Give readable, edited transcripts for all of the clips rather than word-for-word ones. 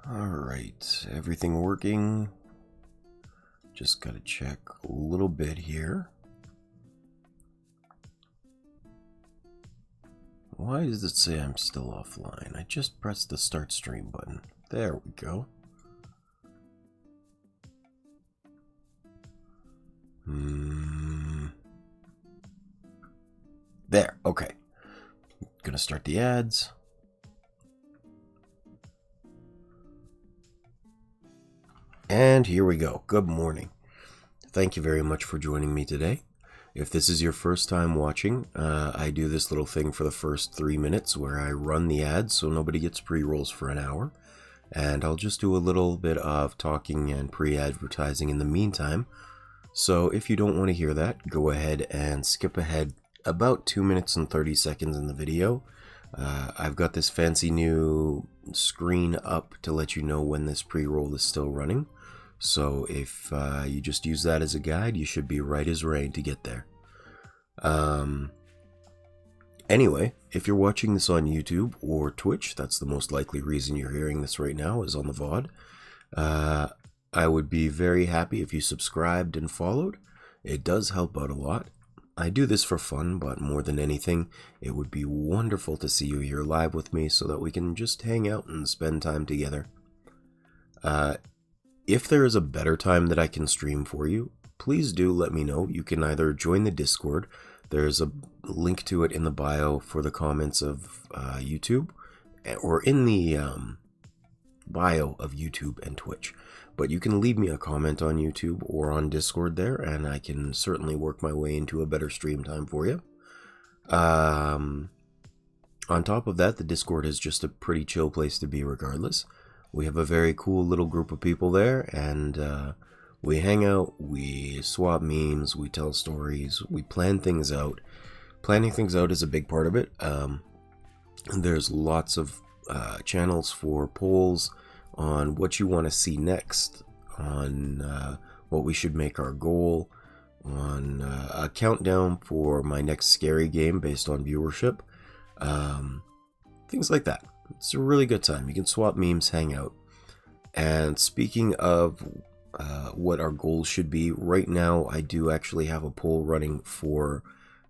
Alright, everything working? Just gotta check a little bit here. Why does it say I'm still offline? I just pressed the start stream button. There we go. There, okay. Gonna start the ads. And here we go. Good morning. Thank you very much for joining me today. If this is your first time watching, I do this little thing for the first 3 minutes where I run the ads so nobody gets pre-rolls for an hour. And I'll just do a little bit of talking and pre-advertising in the meantime. So if you don't want to hear that, go ahead and skip ahead about 2 minutes and 30 seconds in the video. I've got this fancy new screen up to let you know when this pre-roll is still running. So if you just use that as a guide, you should be right as rain to get there. Anyway, if you're watching this on YouTube or Twitch, that's the most likely reason you're hearing this right now is on the VOD. I would be very happy if you subscribed and followed. It does help out a lot. I do this for fun, but more than anything, it would be wonderful to see you here live with me so that we can just hang out and spend time together. If there is a better time that I can stream for you, please do let me know. You can either join the Discord. There's a link to it in the bio for the comments of YouTube, or in the bio of YouTube and Twitch. But you can leave me a comment on YouTube or on Discord there, and I can certainly work my way into a better stream time for you. On top of that, the Discord is just a pretty chill place to be regardless. We have a very cool little group of people there, and we hang out, we swap memes, we tell stories, we plan things out. Planning things out is a big part of it. There's lots of channels for polls on what you want to see next, on what we should make our goal, on a countdown for my next scary game based on viewership, things like that. It's a really good time. You can swap memes, hang out. And speaking of what our goals should be, right now I do actually have a poll running for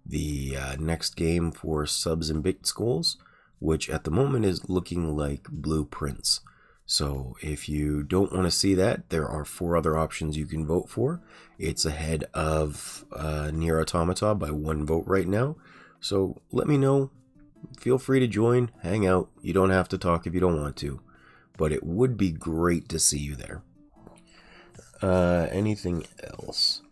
the next game for subs and bits goals, which at the moment is looking like blueprints. So if you don't want to see that, there are 4 other options you can vote for. It's ahead of Nier Automata by 1 vote right now. So let me know. Feel free to join, hang out. You don't have to talk if you don't want to, but it would be great to see you there. Anything else?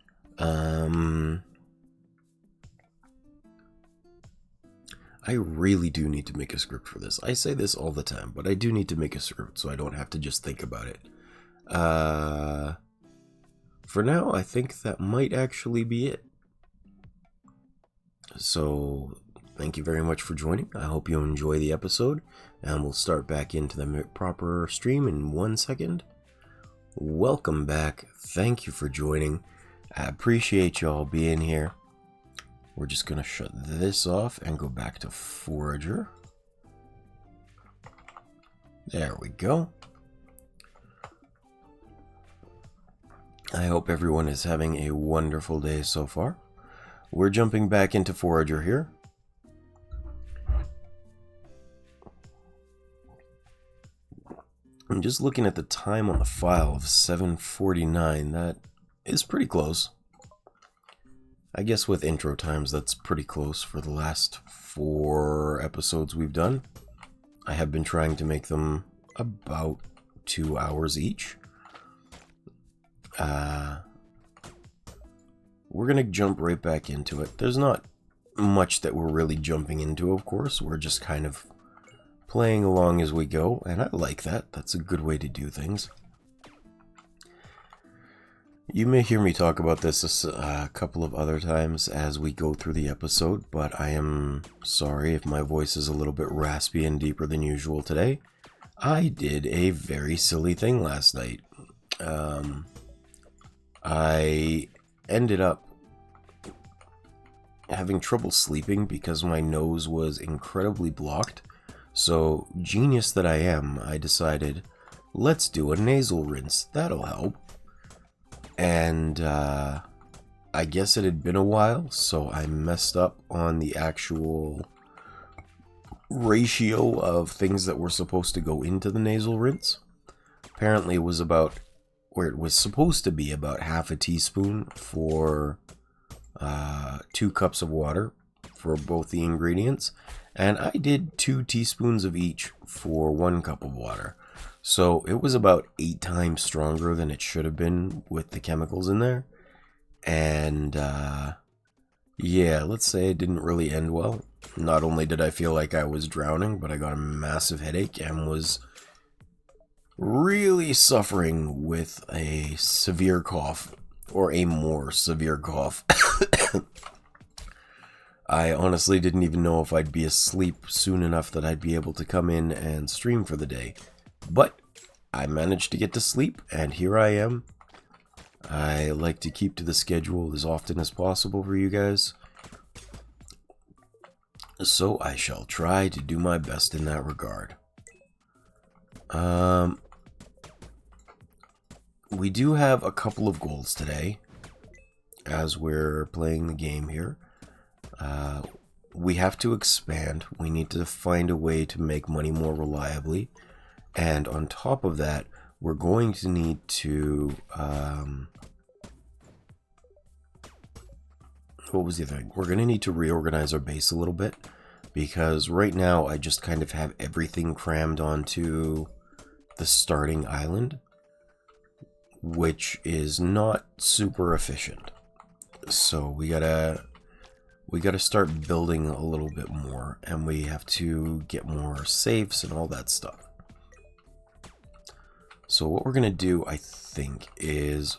I really do need to make a script for this. I say this all the time, but I do need to make a script so I don't have to just think about it. For now, I think that might actually be it. So thank you very much for joining. I hope you enjoy the episode, and we'll start back into the proper stream in 1 second. Welcome back. Thank you for joining. I appreciate y'all being here. We're just going to shut this off and go back to Forager. There we go. I hope everyone is having a wonderful day so far. We're jumping back into Forager here. I'm just looking at the time on the file of 7:49. That is pretty close. I guess with intro times, that's pretty close for the last 4 episodes we've done. I have been trying to make them about 2 hours each. We're going to jump right back into it. There's not much that we're really jumping into, of course. We're just kind of playing along as we go, and I like that. That's a good way to do things. You may hear me talk about this a couple of other times as we go through the episode, but I am sorry if my voice is a little bit raspy and deeper than usual today. I did a very silly thing last night. I ended up having trouble sleeping because my nose was incredibly blocked. So, genius that I am, I decided let's do a nasal rinse. That'll help. And I guess it had been a while, so I messed up on the actual ratio of things that were supposed to go into the nasal rinse. Apparently it was supposed to be about half a teaspoon for 2 cups of water for both the ingredients, and I did 2 teaspoons of each for 1 cup of water. So it was about 8 times stronger than it should have been with the chemicals in there. And yeah, let's say it didn't really end well. Not only did I feel like I was drowning, but I got a massive headache and was really suffering with a severe cough, or a more severe cough. I honestly didn't even know if I'd be asleep soon enough that I'd be able to come in and stream for the day. But I managed to get to sleep, and here I am. I like to keep to the schedule as often as possible for you guys, so I shall try to do my best in that regard. We do have a couple of goals today, as we're playing the game here. We have to expand. We need to find a way to make money more reliably. And on top of that, we're going to need to... what was the other thing? We're going to need to reorganize our base a little bit. Because right now, I just kind of have everything crammed onto the starting island, which is not super efficient. So we gotta start building a little bit more, and we have to get more safes and all that stuff. So what we're gonna do, I think, is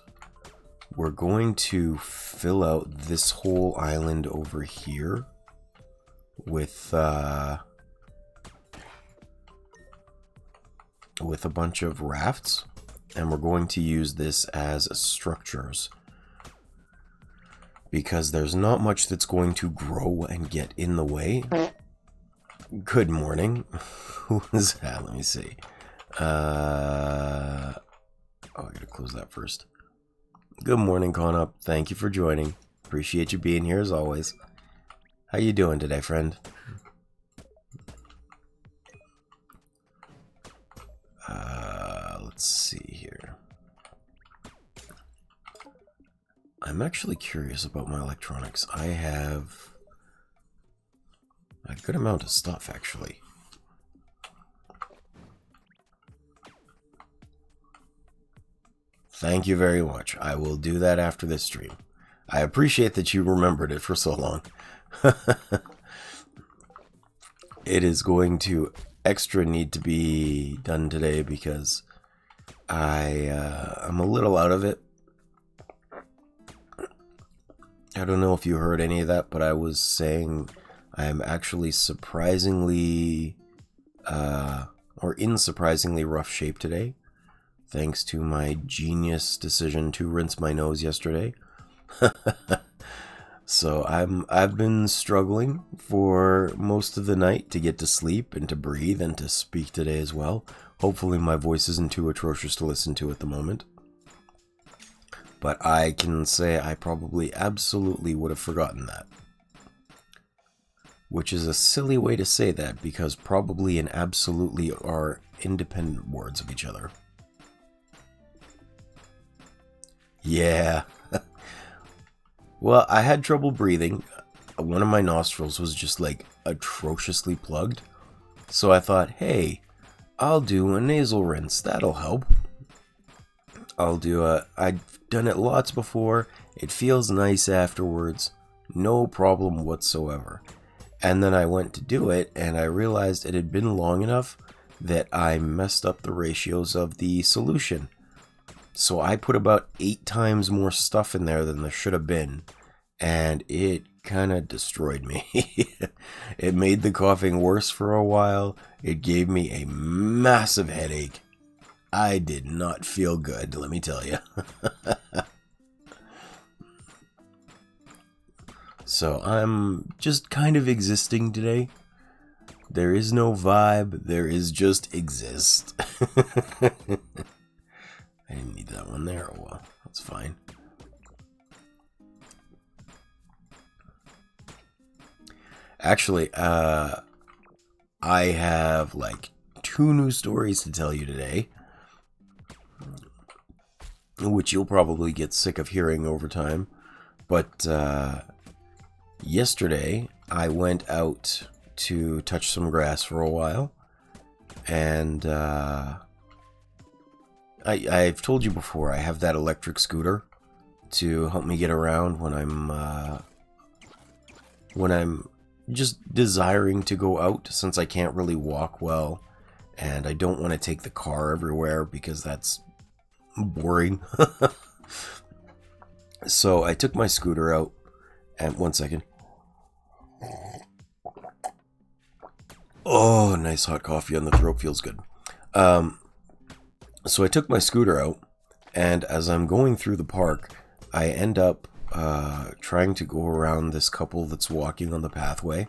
we're going to fill out this whole island over here with a bunch of rafts, and we're going to use this as structures, because there's not much that's going to grow and get in the way. Good morning. Who is that? Let me see. Oh, I gotta close that first. Good morning, Conup. Thank you for joining. Appreciate you being here as always. How you doing today, friend? Let's see here. I'm actually curious about my electronics. I have a good amount of stuff, actually. Thank you very much. I will do that after this stream. I appreciate that you remembered it for so long. It is going to extra need to be done today because I'm a little out of it. I don't know if you heard any of that, but I was saying I am actually surprisingly or in surprisingly rough shape today, thanks to my genius decision to rinse my nose yesterday. So I've been struggling for most of the night to get to sleep and to breathe and to speak today as well. Hopefully my voice isn't too atrocious to listen to at the moment. But I can say I probably absolutely would have forgotten that. Which is a silly way to say that, because probably and absolutely are independent words of each other. Yeah. Well, I had trouble breathing. One of my nostrils was just like atrociously plugged. So I thought, hey, I'll do a nasal rinse. That'll help. I've done it lots before. It feels nice afterwards. No problem whatsoever. And then I went to do it, and I realized it had been long enough that I messed up the ratios of the solution. So I put about 8 times more stuff in there than there should have been, and it kind of destroyed me. It made the coughing worse for a while. It gave me a massive headache. I did not feel good, let me tell you. So I'm just kind of existing today. There is no vibe. There is just exist. I didn't need that one there. Oh well, that's fine. Actually, I have like 2 new stories to tell you today, which you'll probably get sick of hearing over time. But yesterday, I went out to touch some grass for a while, and I've told you before, I have that electric scooter to help me get around when I'm just desiring to go out, since I can't really walk well, and I don't want to take the car everywhere because that's boring. So I took my scooter out, and 1 second. Oh, nice hot coffee on the throat, feels good. So I took my scooter out, and as I'm going through the park, I end up trying to go around this couple that's walking on the pathway,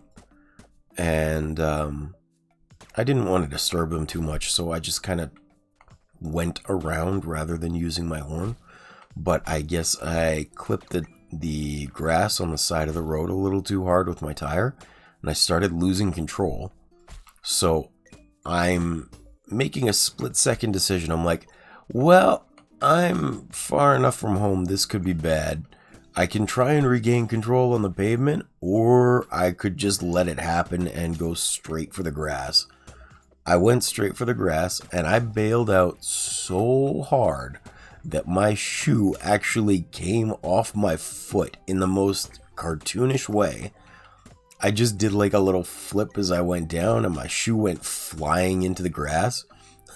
and I didn't want to disturb them too much, so I just kind of went around rather than using my horn. But I guess I clipped the grass on the side of the road a little too hard with my tire, and I started losing control. So I'm making a split-second decision. I'm like, well, I'm far enough from home, this could be bad. I can try and regain control on the pavement, or I could just let it happen and go straight for the grass. I went straight for the grass, and I bailed out so hard that my shoe actually came off my foot in the most cartoonish way. I just did like a little flip as I went down, and my shoe went flying into the grass.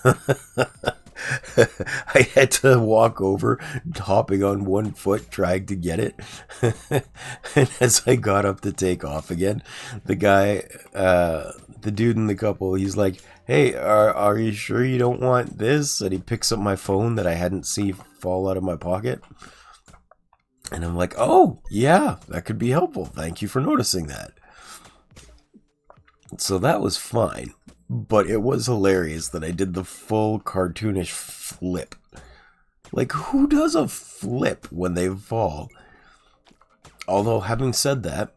I had to walk over, hopping on 1 foot, trying to get it. And as I got up to take off again, the guy, the dude in the couple, he's like, hey, are you sure you don't want this? And he picks up my phone that I hadn't seen fall out of my pocket. And I'm like, oh, yeah, that could be helpful. Thank you for noticing that. So that was fine. But it was hilarious that I did the full cartoonish flip. Like, who does a flip when they fall? Although, having said that,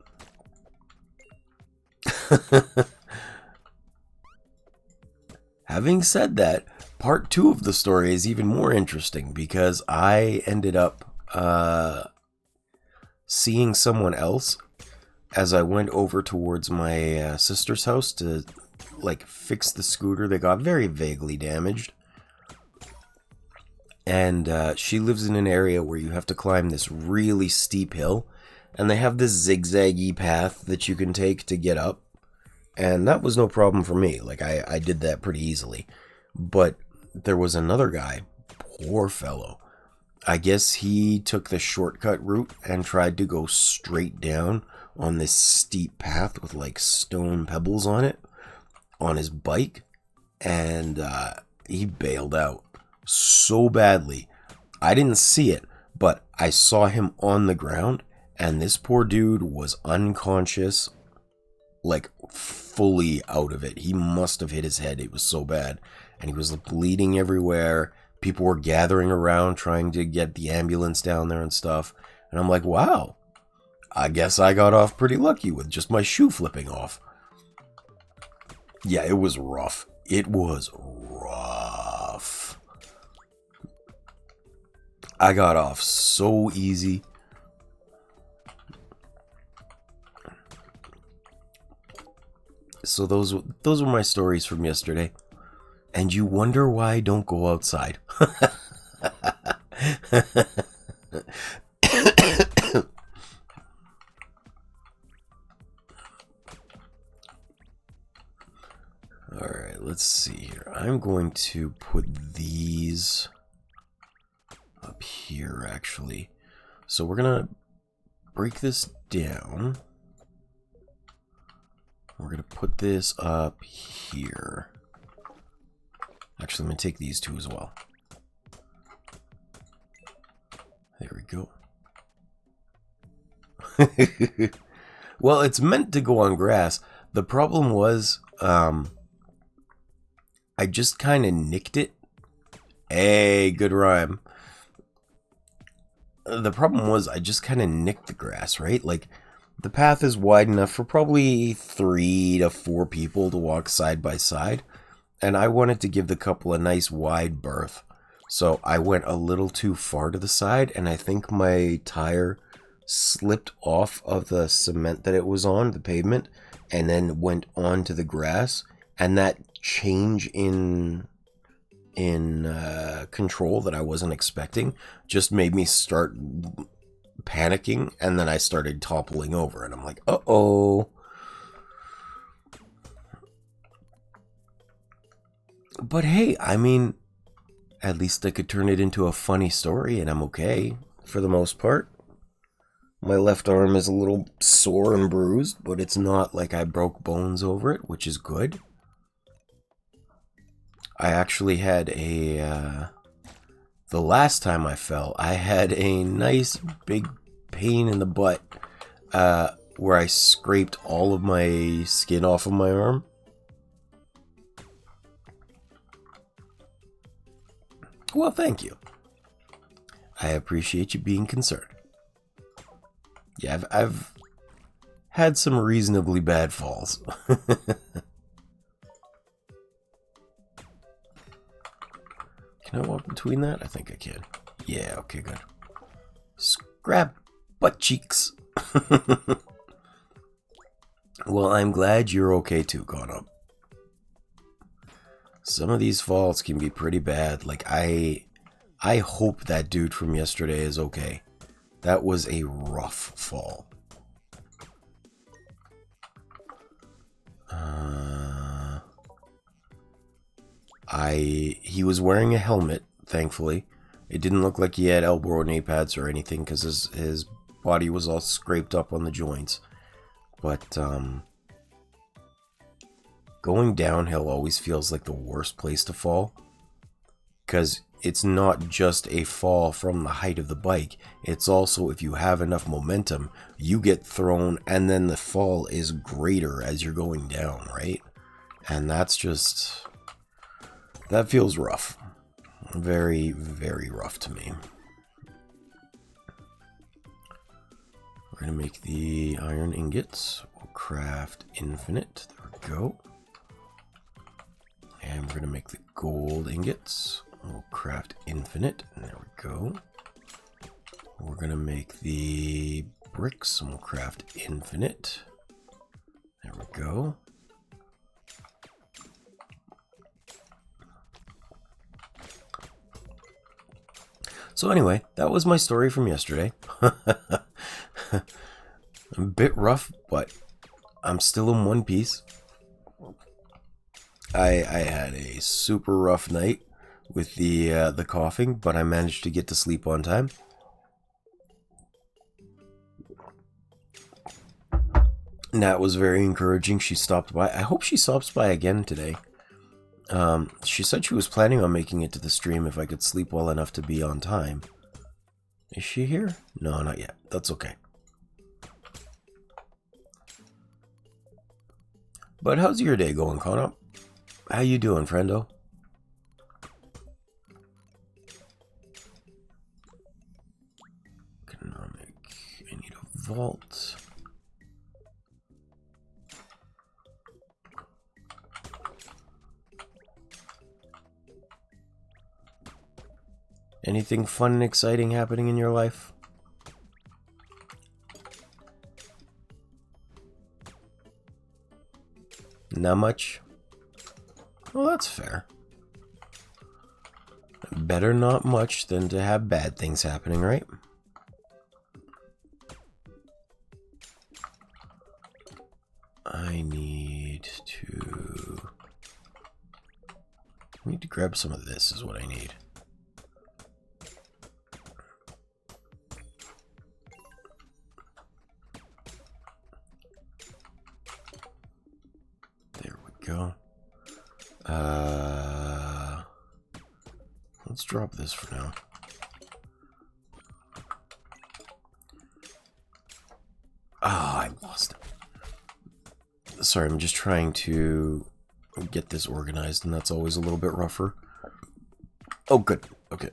part 2 of the story is even more interesting, because I ended up seeing someone else as I went over towards my sister's house to like fix the scooter that got very vaguely damaged. And she lives in an area where you have to climb this really steep hill, and they have this zigzaggy path that you can take to get up. And that was no problem for me. Like, I did that pretty easily. But there was another guy, poor fellow. I guess he took the shortcut route and tried to go straight down on this steep path with like stone pebbles on it on his bike, and he bailed out so badly. I didn't see it, but I saw him on the ground, and this poor dude was unconscious, like fully out of it. He must have hit his head. It was so bad, and he was bleeding everywhere. People were gathering around trying to get the ambulance down there and stuff, and I'm like, wow, I guess I got off pretty lucky with just my shoe flipping off. Yeah, it was rough. It was rough. I got off so easy. So those were my stories from yesterday. And you wonder why I don't go outside. Alright, let's see here. I'm going to put these up here, actually. So we're going to break this down. We're going to put this up here. Actually, I'm going to take these 2 as well. There we go. Well, it's meant to go on grass. The problem was I just kind of nicked it. Hey, good rhyme. The problem was I just kind of nicked the grass, right? Like, the path is wide enough for probably 3 to 4 people to walk side by side, and I wanted to give the couple a nice wide berth. So I went a little too far to the side, and I think my tire slipped off of the cement that it was on, the pavement, and then went onto the grass, and that change in control that I wasn't expecting just made me start panicking, and then I started toppling over, and I'm like, uh-oh. But hey, I mean, at least I could turn it into a funny story, and I'm okay for the most part. My left arm is a little sore and bruised, but it's not like I broke bones over it, which is good. I actually had the last time I fell, I had a nice big pain in the butt where I scraped all of my skin off of my arm. Well, thank you. I appreciate you being concerned. Yeah, I've had some reasonably bad falls. Can I walk between that? I think I can. Yeah, okay, good. Scrap butt cheeks. Well, I'm glad you're okay too, Connor. Some of these falls can be pretty bad. Like, I hope that dude from yesterday is okay. That was a rough fall. He was wearing a helmet, thankfully. It didn't look like he had elbow or knee pads or anything because his body was all scraped up on the joints. But going downhill always feels like the worst place to fall, because it's not just a fall from the height of the bike. It's also, if you have enough momentum, you get thrown, and then the fall is greater as you're going down, right? And that's just... that feels rough. Very, very rough to me. We're going to make the iron ingots. We'll craft infinite. There we go. And we're going to make the gold ingots. We'll craft infinite. And there we go. We're going to make the bricks. And we'll craft infinite. There we go. So anyway, that was my story from yesterday. A bit rough, but I'm still in one piece. I had a super rough night with the coughing, but I managed to get to sleep on time. And that was very encouraging. She stopped by. I hope she stops by again today. She said she was planning on making it to the stream if I could sleep well enough to be on time. Is she here? No, not yet. That's okay. But how's your day going, Connor? How you doing, friendo? Economic. I need a vault. Anything fun and exciting happening in your life? Not much? Well, that's fair. Better not much than to have bad things happening, right? I need to grab some of this is what I need. There we go. Let's drop this for now. Ah, I lost it. sorry, I'm just trying to get this organized, and that's always a little bit rougher. Oh, good. Okay.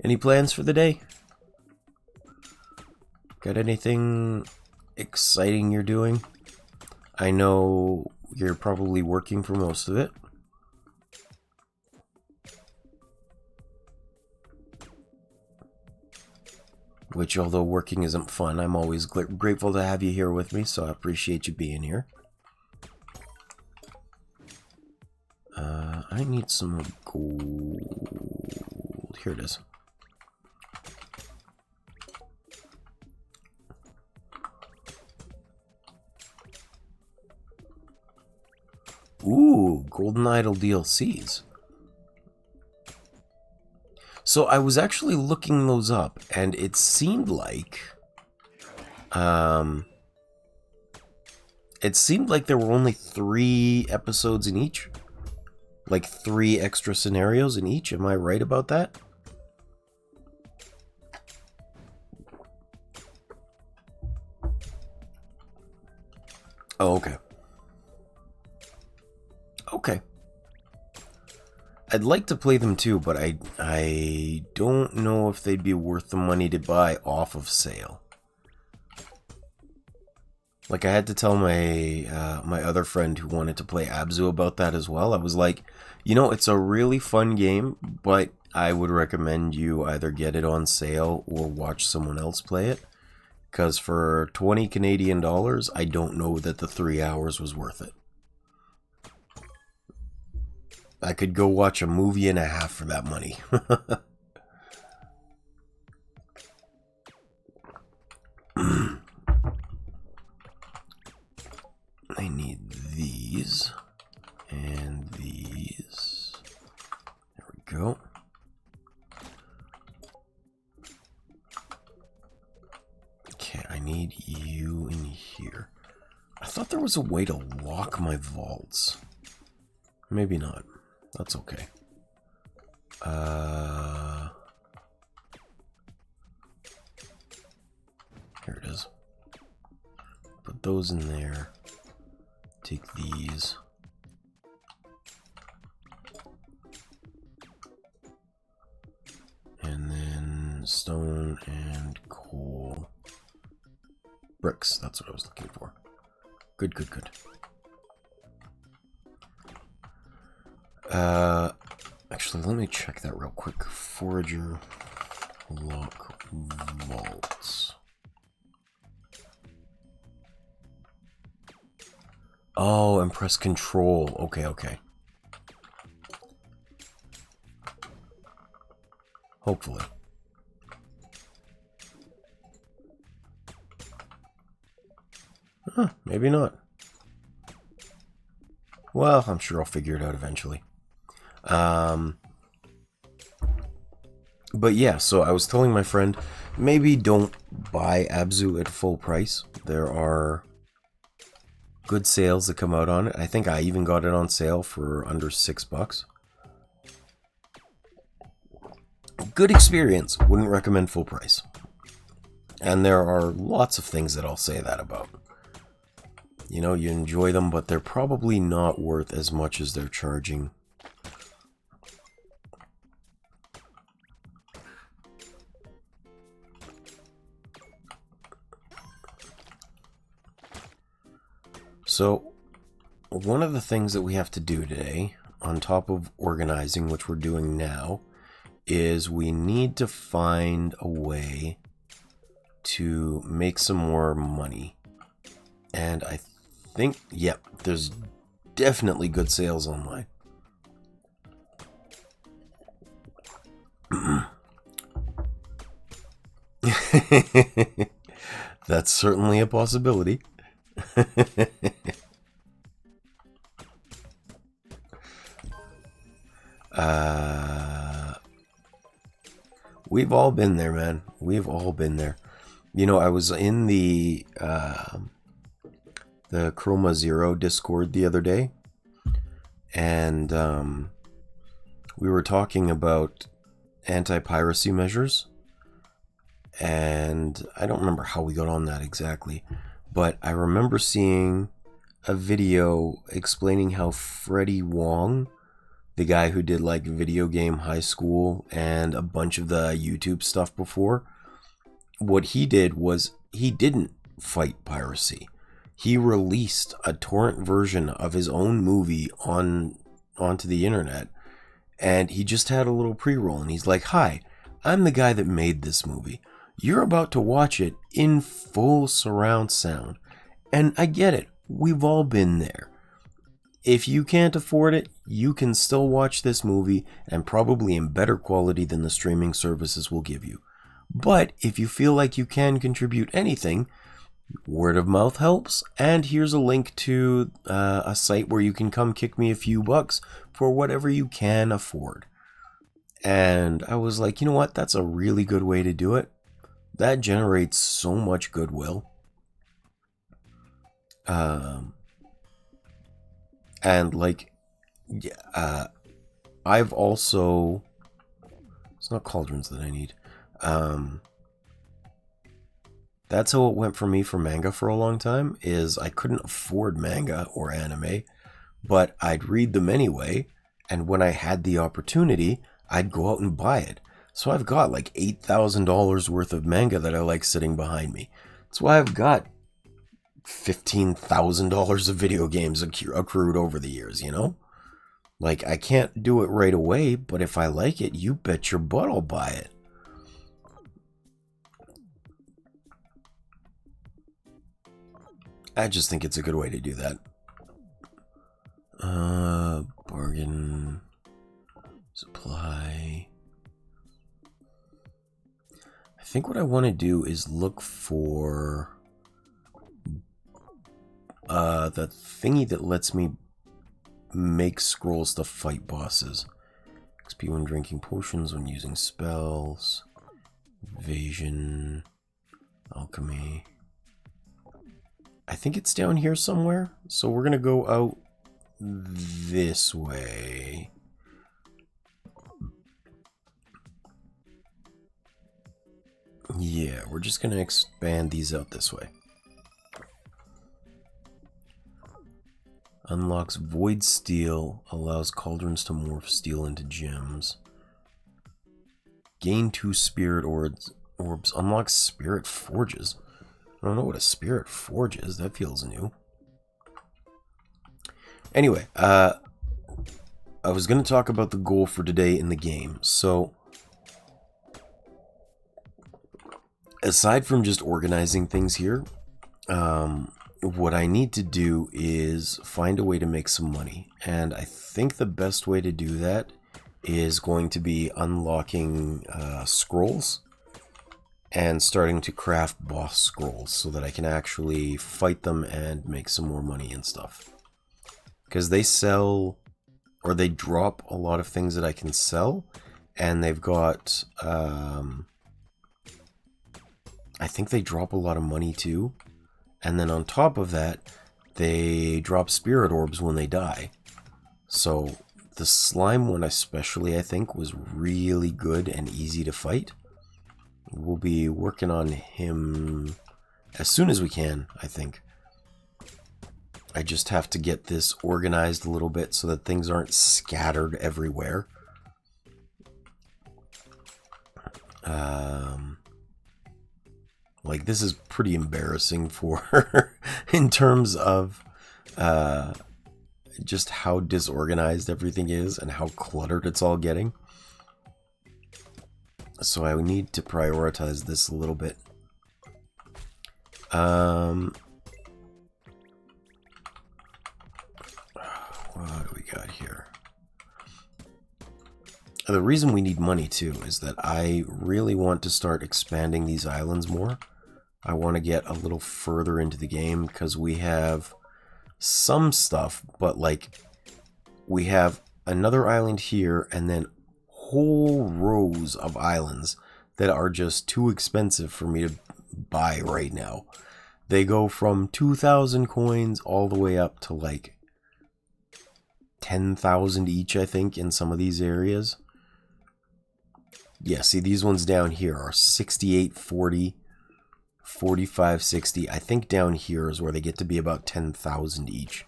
Any plans for the day? Got anything exciting you're doing? I know you're probably working for most of it. Which, although working isn't fun, I'm always grateful to have you here with me, so I appreciate you being here. I need some gold. Here it is. Ooh, Golden Idol DLCs. So I was actually looking those up, and it seemed like there were only 3 episodes in each. Like 3 extra scenarios in each. Am I right about that? Oh, okay. Okay. I'd like to play them too, but I don't know if they'd be worth the money to buy off of sale. Like, I had to tell my my other friend who wanted to play Abzu about that as well. I was like, you know, it's a really fun game, but I would recommend you either get it on sale or watch someone else play it. Because for 20 Canadian dollars, I don't know that the 3 hours was worth it. I could go watch a movie and a half for that money. I need these and these. There we go. Okay, I need you in here. I thought there was a way to lock my vaults. Maybe not. That's okay. Here it is. Put those in there. Take these. And then stone and coal. Bricks, that's what I was looking for. Good, good, good. Actually, let me check that real quick. Forager, lock, vaults. Oh, and press control. Okay, okay. Hopefully. Huh, maybe not. Well, I'm sure I'll figure it out eventually. But yeah, so I was telling my friend, maybe don't buy Abzu at full price. There are good sales that come out on it. I think I even got it on sale for under $6. Good experience. Wouldn't recommend full price. And there are lots of things that I'll say that about. You know, you enjoy them, but they're probably not worth as much as they're charging. So, one of the things that we have to do today, on top of organizing, which we're doing now, is we need to find a way to make some more money. And I think, yep, there's definitely good sales online. That's certainly a possibility. We've all been there, man. We've all been there. You know, I was in the Chroma Zero Discord the other day, and we were talking about anti-piracy measures, and I don't remember how we got on that exactly, but I remember seeing a video explaining how Freddie Wong, the guy who did like Video Game High School and a bunch of the YouTube stuff before, what he did was he didn't fight piracy. He released a torrent version of his own movie onto the internet, and he just had a little pre-roll, and he's like, "Hi, I'm the guy that made this movie. You're about to watch it in full surround sound." And I get it. We've all been there. If you can't afford it, you can still watch this movie, and probably in better quality than the streaming services will give you. But if you feel like you can contribute anything, word of mouth helps, and here's a link to a site where you can come kick me a few bucks for whatever you can afford. And I was like, you know what? That's a really good way to do it. That generates so much goodwill. And like, I've also, it's not cauldrons that I need. That's how it went for me for manga for a long time, is I couldn't afford manga or anime, but I'd read them anyway, and when I had the opportunity, I'd go out and buy it. So I've got like $8,000 worth of manga that I like sitting behind me. That's why I've got $15,000 of video games accrued over the years, you know? Like, I can't do it right away, but if I like it, you bet your butt I'll buy it. I just think it's a good way to do that. Bargain. Supply. I think what I want to do is look for the thingy that lets me make scrolls to fight bosses. XP when drinking potions, when using spells, evasion, alchemy. I think it's down here somewhere, so we're gonna go out this way. Yeah, we're just gonna expand these out this way. Unlocks void steel, allows cauldrons to morph steel into gems. Gain 2 spirit orbs, unlocks spirit forges. I don't know what a spirit forge is, that feels new. Anyway, I was going to talk about the goal for today in the game. So, aside from just organizing things here, what I need to do is find a way to make some money. And I think the best way to do that is going to be unlocking scrolls and starting to craft boss scrolls so that I can actually fight them and make some more money and stuff. Because they sell, or they drop a lot of things that I can sell, and they've got, I think they drop a lot of money too. And then on top of that, they drop spirit orbs when they die. So the slime one especially, I think, was really good and easy to fight. We'll be working on him as soon as we can, I think. I just have to get this organized a little bit so that things aren't scattered everywhere. Like, this is pretty embarrassing for in terms of just how disorganized everything is and how cluttered it's all getting. So I need to prioritize this a little bit. What do we got here? The reason we need money too is that I really want to start expanding these islands more. I want to get a little further into the game because we have some stuff, but like we have another island here and then whole rows of islands that are just too expensive for me to buy right now. They go from 2,000 coins all the way up to like 10,000 each, I think, in some of these areas. Yeah, see, these ones down here are 68, 40, 45, 60. I think down here is where they get to be about 10,000 each.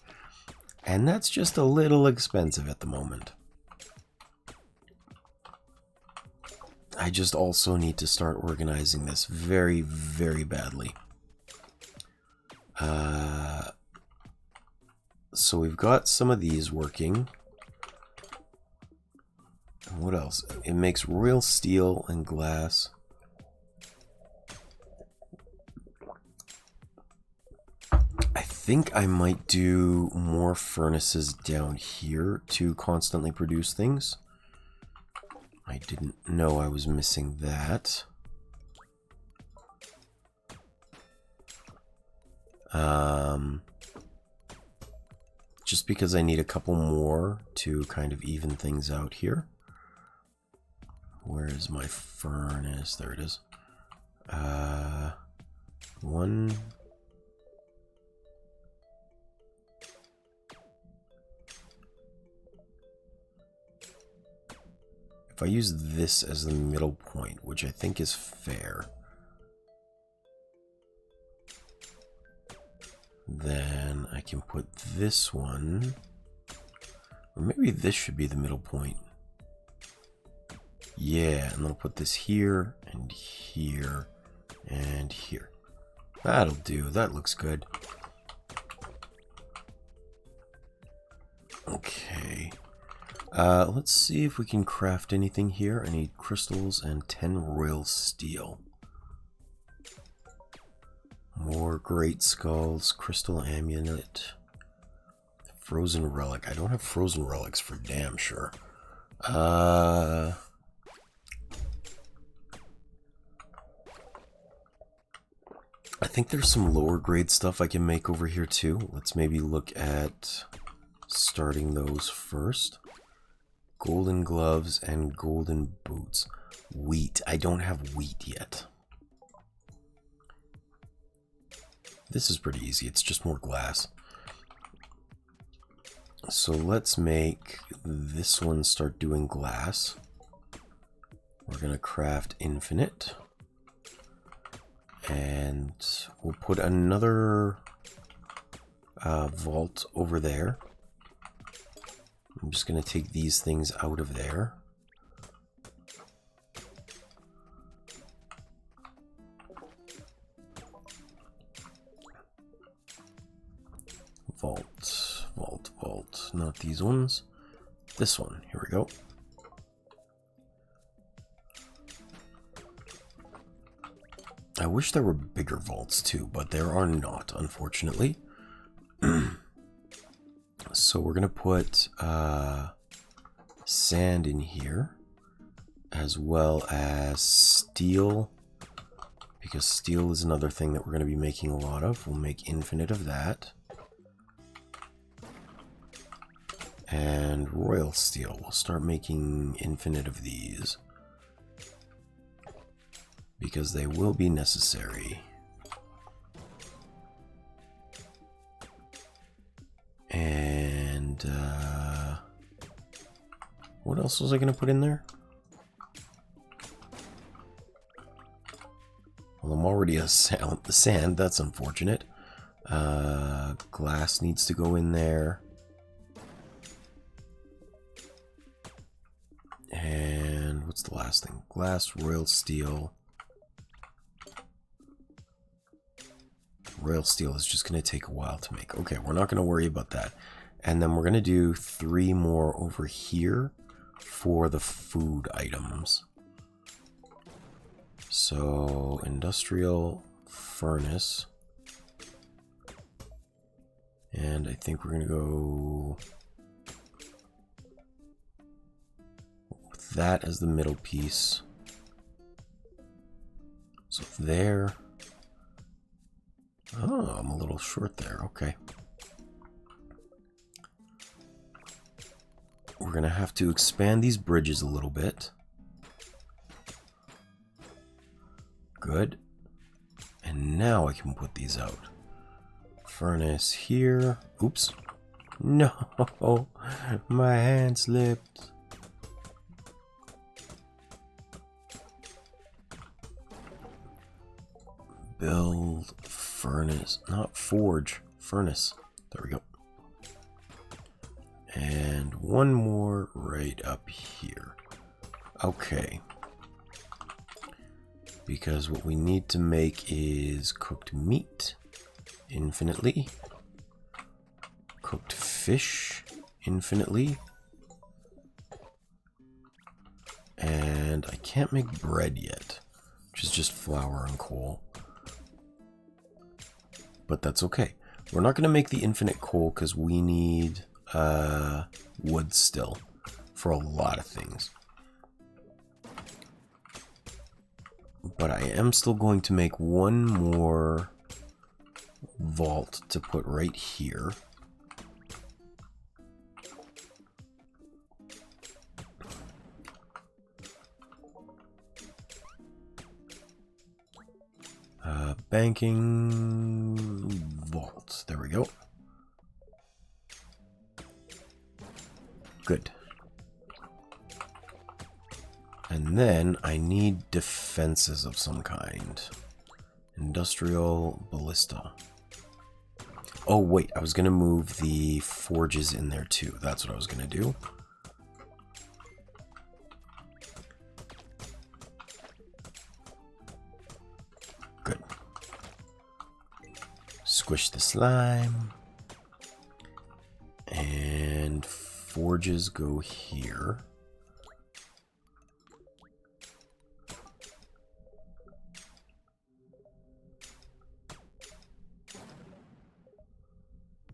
And that's just a little expensive at the moment. I just also need to start organizing this very, very badly. So we've got some of these working. What else? It makes royal steel and glass. I think I might do more furnaces down here to constantly produce things. I didn't know I was missing that. Just because I need a couple more to kind of even things out here. Where is my furnace? There it is. One. If I use this as the middle point, which I think is fair, then I can put this one, or maybe this should be the middle point. Yeah, and then I'll put this here, and here, and here. That'll do, that looks good. Okay. Let's see if we can craft anything here. I need crystals and 10 royal steel. More great skulls, crystal amulet, frozen relic. I don't have frozen relics for damn sure. I think there's some lower grade stuff I can make over here too. Let's maybe look at starting those first. Golden gloves and golden boots. Wheat. I don't have wheat yet. This is pretty easy. It's just more glass. So let's make this one start doing glass. We're going to craft infinite. And we'll put another vault over there. I'm just going to take these things out of there. Vault, vault, vault. Not these ones. This one. Here we go. I wish there were bigger vaults too, but there are not, unfortunately. So we're going to put sand in here, as well as steel, because steel is another thing that we're going to be making a lot of. We'll make infinite of that. And royal steel. We'll start making infinite of these, because they will be necessary. And what else was I going to put in there? Well, I'm already a sand. That's unfortunate. Glass needs to go in there. And what's the last thing? Glass, royal steel. Royal steel is just going to take a while to make. Okay, we're not going to worry about that. And then we're going to do 3 more over here for the food items. So, industrial furnace. And I think we're going to go with that as the middle piece. So there. Oh, I'm a little short there. Okay. We're going to have to expand these bridges a little bit. Good. And now I can put these out. Furnace here. Oops. No, my hand slipped. build furnace, not forge, furnace. There we go. And one more right up here. Okay. Because what we need to make is cooked meat infinitely. Cooked fish infinitely. And I can't make bread yet, which is just flour and coal. But that's okay. We're not going to make the infinite coal because we need wood still for a lot of things. But I am still going to make one more vault to put right here. Banking vault. There we go. Good. And then I need defenses of some kind. Industrial ballista. Oh wait, I was going to move the forges in there too. That's what I was going to do. Good. Squish the slime. And forges go here.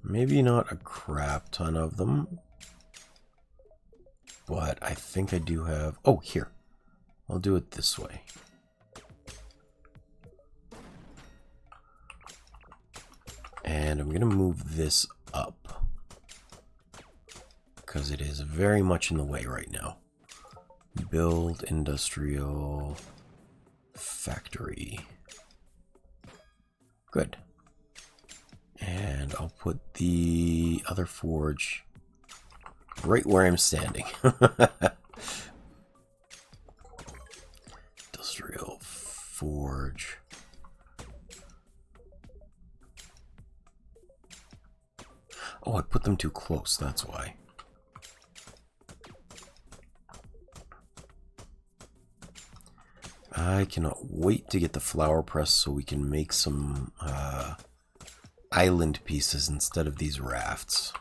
Maybe not a crap ton of them, but I think I do have... Oh, here. I'll do it this way. And I'm going to move this up because it is very much in the way right now. Build industrial factory. Good. And I'll put the other forge right where I'm standing. Industrial forge. Oh, I put them too close, that's why. I cannot wait to get the flour press so we can make some island pieces instead of these rafts.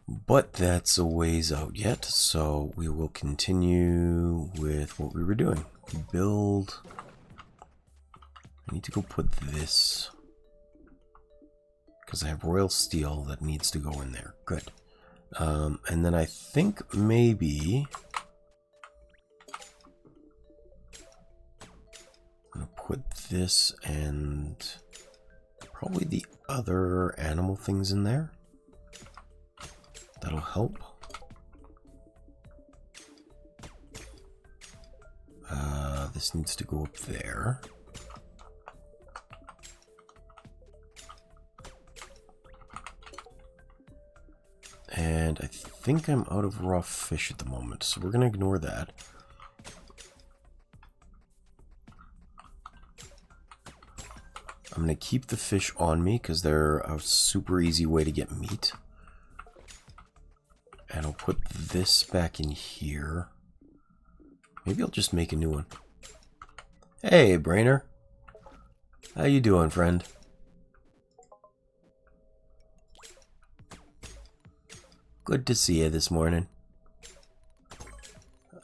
But that's a ways out yet, so we will continue with what we were doing. Build. I need to go put this, because I have royal steel that needs to go in there. Good. And then I think maybe I'm going to put this and probably the other animal things in there. That'll help. This needs to go up there. And I think I'm out of raw fish at the moment, so we're going to ignore that. I'm going to keep the fish on me because they're a super easy way to get meat. And I'll put this back in here. Maybe I'll just make a new one. Hey, Brainer. How you doing, friend? Good to see you this morning.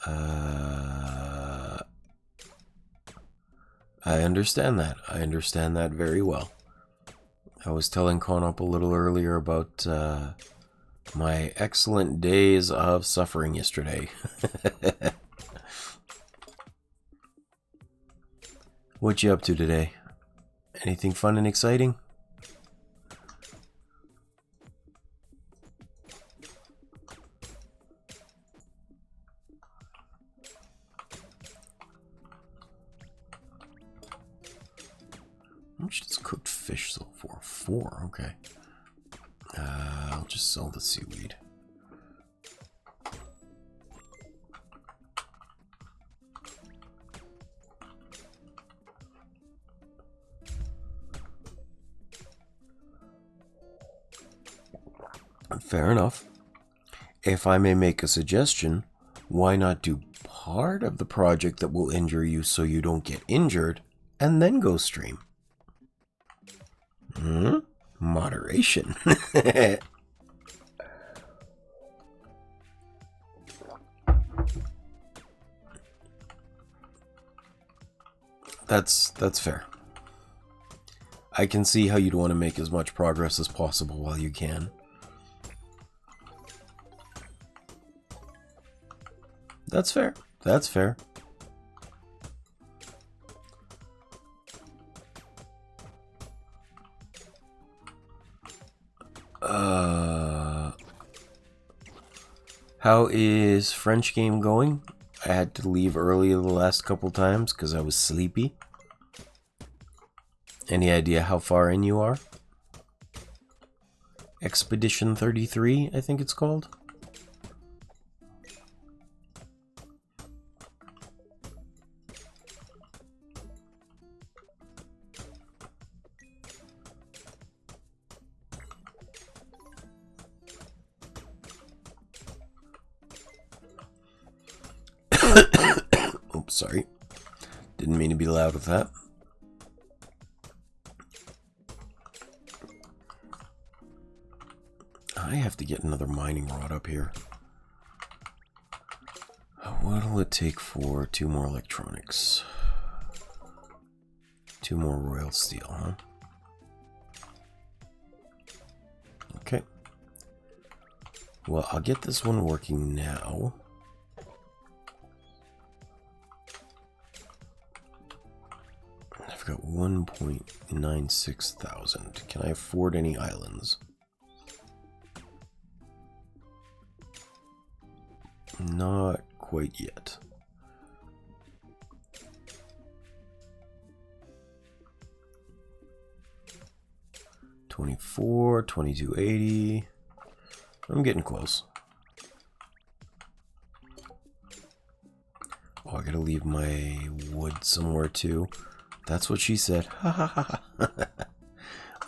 I understand that. I understand that very well. I was telling Conop a little earlier about my excellent days of suffering yesterday. What you up to today? Anything fun and exciting? How much does cooked fish sell for? 4, okay. I'll just sell the seaweed. Fair enough. If I may make a suggestion, why not do part of the project that will injure you so you don't get injured, and then go stream? Moderation. That's fair. I can see how you'd want to make as much progress as possible while you can. That's fair. That's fair. How is French game going? I had to leave early the last couple times because I was sleepy. Any idea how far in you are? Expedition 33, I think it's called. Oops, sorry. Didn't mean to be loud with that. I have to get another mining rod up here. What'll it take for 2 more electronics? 2 more royal steel, huh? Okay. Well, I'll get this one working now. I've got 1.96 thousand. Can I afford any islands? Not quite yet. $24, $22.80. I'm getting close. Oh, I gotta leave my wood somewhere too. That's what she said. Ha ha ha ha.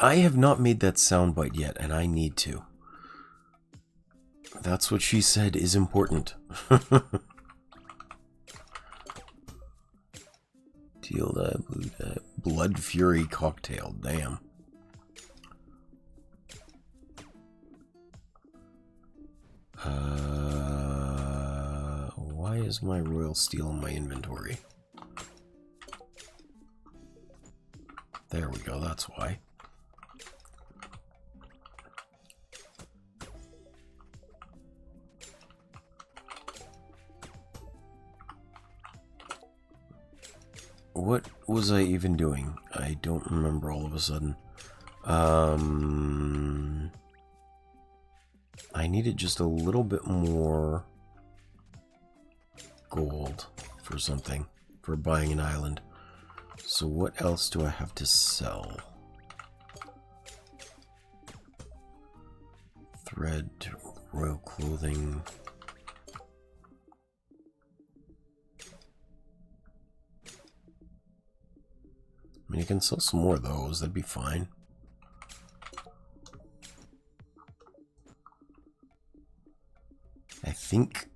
I have not made that soundbite yet, and I need to. That's what she said is important. Teal Blood Fury cocktail. Damn. Why is my royal steel in my inventory? There we go, that's why. What was I even doing? I don't remember all of a sudden. I needed just a little bit more gold for something, for buying an island. So what else do I have to sell? Thread, royal clothing. I mean, you can sell some more of those, that'd be fine. I think...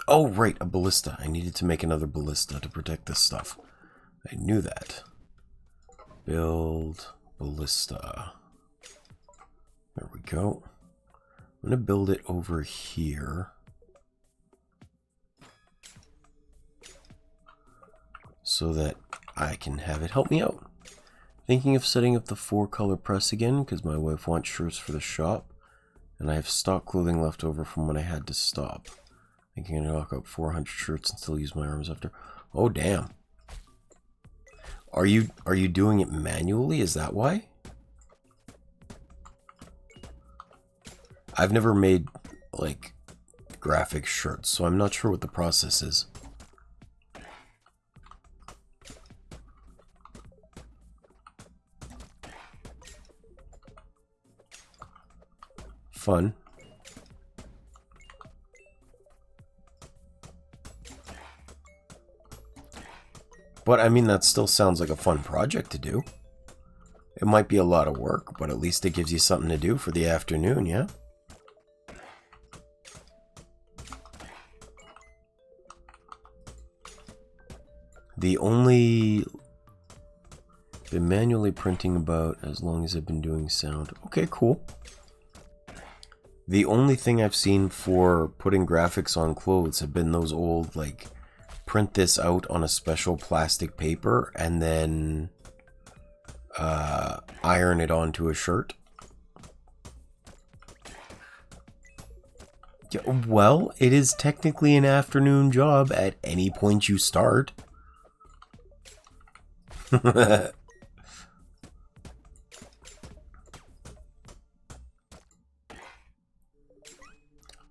Oh, right, a ballista. I needed to make another ballista to protect this stuff. I knew that. Build ballista. There we go. I'm going to build it over here. So that I can have it help me out. Thinking of setting up the 4-color press again, because my wife wants shirts for the shop. And I have stock clothing left over from when I had to stop. Thinking I'm gonna knock out 400 shirts and still use my arms after. Oh damn! Are you doing it manually? Is that why? I've never made like graphic shirts, so I'm not sure what the process is. Fun. But I mean, that still sounds like a fun project to do. It might be a lot of work, but at least it gives you something to do for the afternoon, yeah? Been manually printing about as long as I've been doing sound. Okay, cool. The only thing I've seen for putting graphics on clothes have been those old, like, print this out on a special plastic paper and then iron it onto a shirt. Yeah, well, it is technically an afternoon job at any point you start.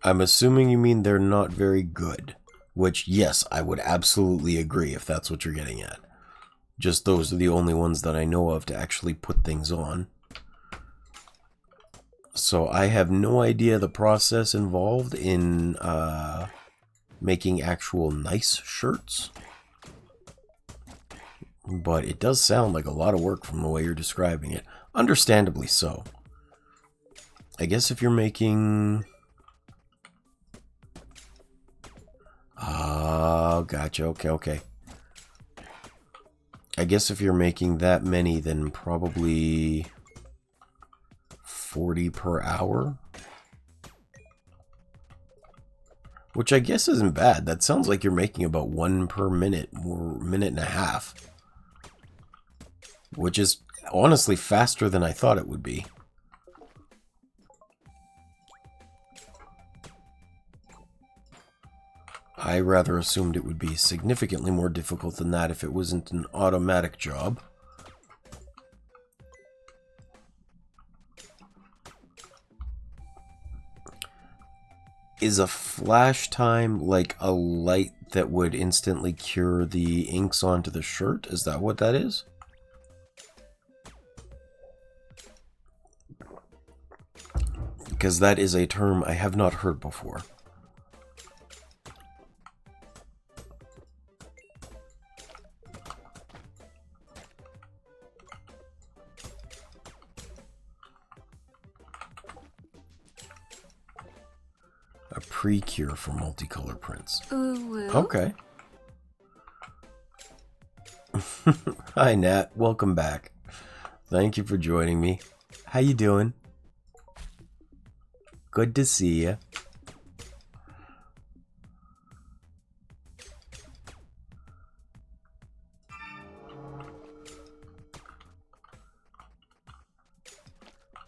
I'm assuming you mean they're not very good. Which, yes, I would absolutely agree if that's what you're getting at. Just those are the only ones that I know of to actually put things on. So I have no idea the process involved in making actual nice shirts. But it does sound like a lot of work from the way you're describing it. Understandably so. I guess if you're making... Oh, gotcha. Okay. I guess if you're making that many, then probably 40 per hour. Which I guess isn't bad. That sounds like you're making about 1 per minute or minute and a half. Which is honestly faster than I thought it would be. I rather assumed it would be significantly more difficult than that if it wasn't an automatic job. Is a flash time like a light that would instantly cure the inks onto the shirt? Is that what that is? Because that is a term I have not heard before. A pre-cure for multicolor prints. Ooh. Okay. Hi Nat, welcome back. Thank you for joining me. How you doing? Good to see you.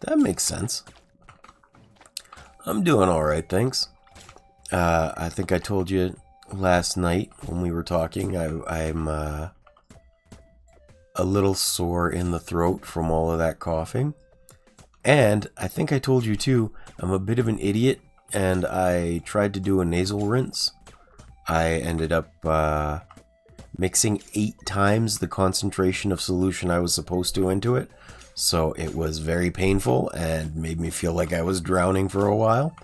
That makes sense. I'm doing alright, thanks. I think I told you last night when we were talking, I'm a little sore in the throat from all of that coughing. And I think I told you too, I'm a bit of an idiot and I tried to do a nasal rinse. I ended up mixing 8 times the concentration of solution I was supposed to into it. So it was very painful and made me feel like I was drowning for a while.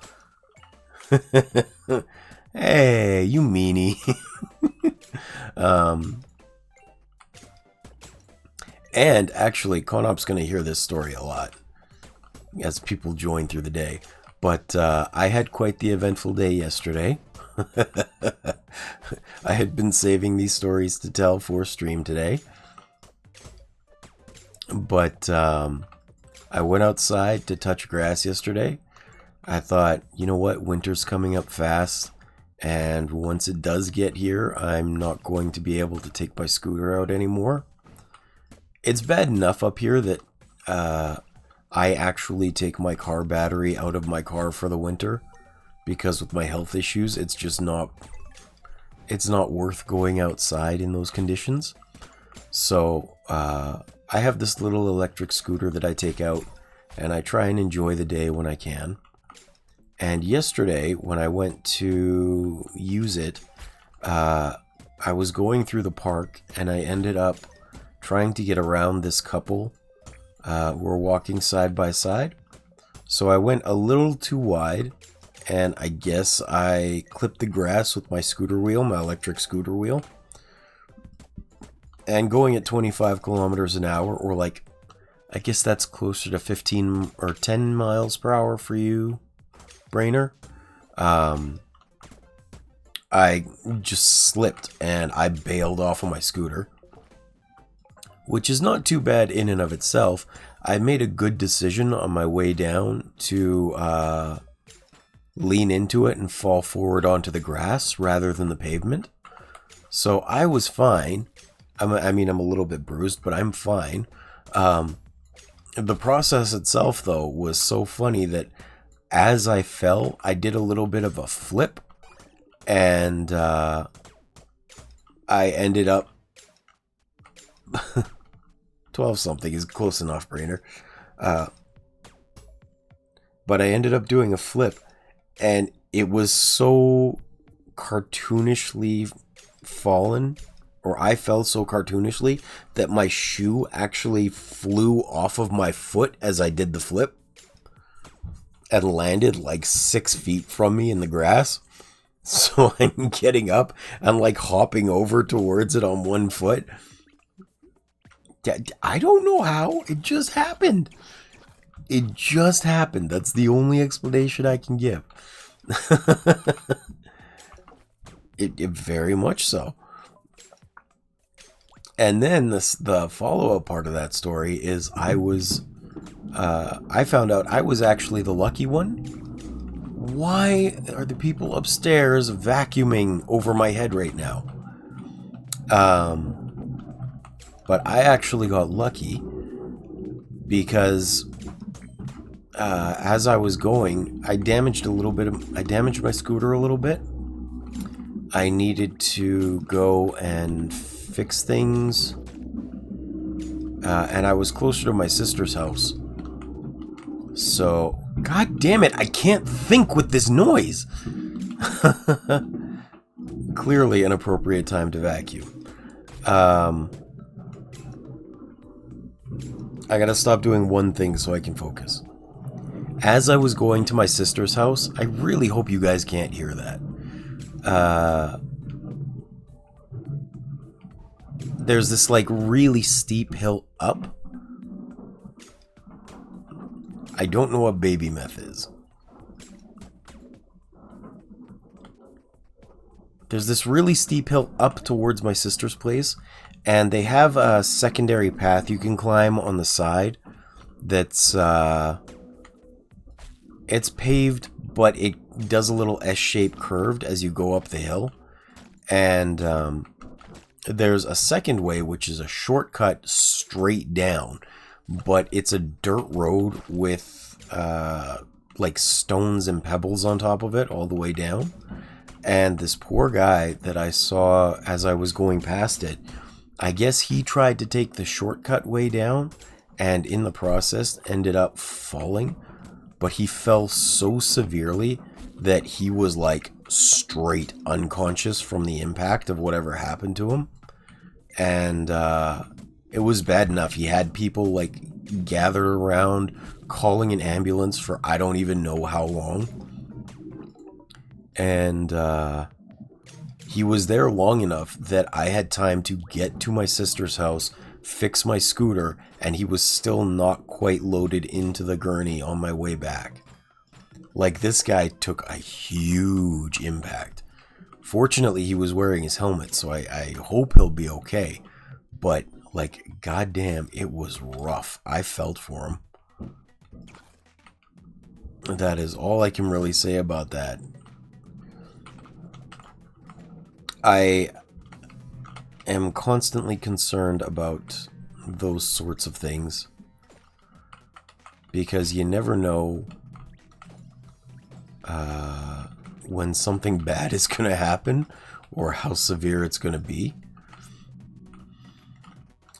Hey, you meanie. And actually, Conop's going to hear this story a lot as people join through the day. But I had quite the eventful day yesterday. I had been saving these stories to tell for stream today. But I went outside to touch grass yesterday. I thought, you know what, winter's coming up fast. And once it does get here, I'm not going to be able to take my scooter out anymore. It's bad enough up here that I actually take my car battery out of my car for the winter. Because with my health issues, it's just not worth going outside in those conditions. So I have this little electric scooter that I take out, and I try and enjoy the day when I can. And yesterday, when I went to use it, I was going through the park, and I ended up trying to get around this couple who were walking side by side. So I went a little too wide, and I guess I clipped the grass with my scooter wheel, my electric scooter wheel. And going at 25 kilometers an hour, or like, I guess that's closer to 15 or 10 miles per hour for you, Brainer. I just slipped and I bailed off of my scooter, which is not too bad in and of itself. I made a good decision on my way down to lean into it and fall forward onto the grass rather than the pavement. So I was fine. I mean, I'm a little bit bruised, but I'm fine. The process itself, though, was so funny that as I fell, I did a little bit of a flip, and I ended up 12 something is close enough, Brainer. But I ended up doing a flip, and it was so cartoonishly fallen, or I fell so cartoonishly, that my shoe actually flew off of my foot as I did the flip and landed like 6 feet from me in the grass. So I'm getting up and like hopping over towards it on one foot. I don't know how. It just happened. It just happened. That's the only explanation I can give. It very much so. And then the follow-up part of that story is I found out I was actually the lucky one. Why are the people upstairs vacuuming over my head right now? But I actually got lucky because as I was going, I damaged my scooter a little bit. I needed to go and fix things, and I was closer to my sister's house. So, god damn it, I can't think with this noise. Clearly an appropriate time to vacuum. I gotta stop doing one thing so I can focus. As I was going to my sister's house, I really hope you guys can't hear that. There's this like really steep hill up. I don't know what baby meth is. There's this really steep hill up towards my sister's place, and they have a secondary path you can climb on the side that's it's paved, but it does a little S-shaped curved as you go up the hill. And there's a second way, which is a shortcut straight down, but it's a dirt road with like stones and pebbles on top of it all the way down. And this poor guy that I saw as I was going past it, I guess he tried to take the shortcut way down, and in the process ended up falling. But he fell so severely that he was like straight unconscious from the impact of whatever happened to him. And it was bad enough. He had people like gathered around calling an ambulance for I don't even know how long. And he was there long enough that I had time to get to my sister's house, fix my scooter, and he was still not quite loaded into the gurney on my way back. Like, this guy took a huge impact. Fortunately, he was wearing his helmet, so I hope he'll be okay. But, like, goddamn, it was rough. I felt for him. That is all I can really say about that. I am constantly concerned about those sorts of things, because you never know when something bad is going to happen or how severe it's going to be.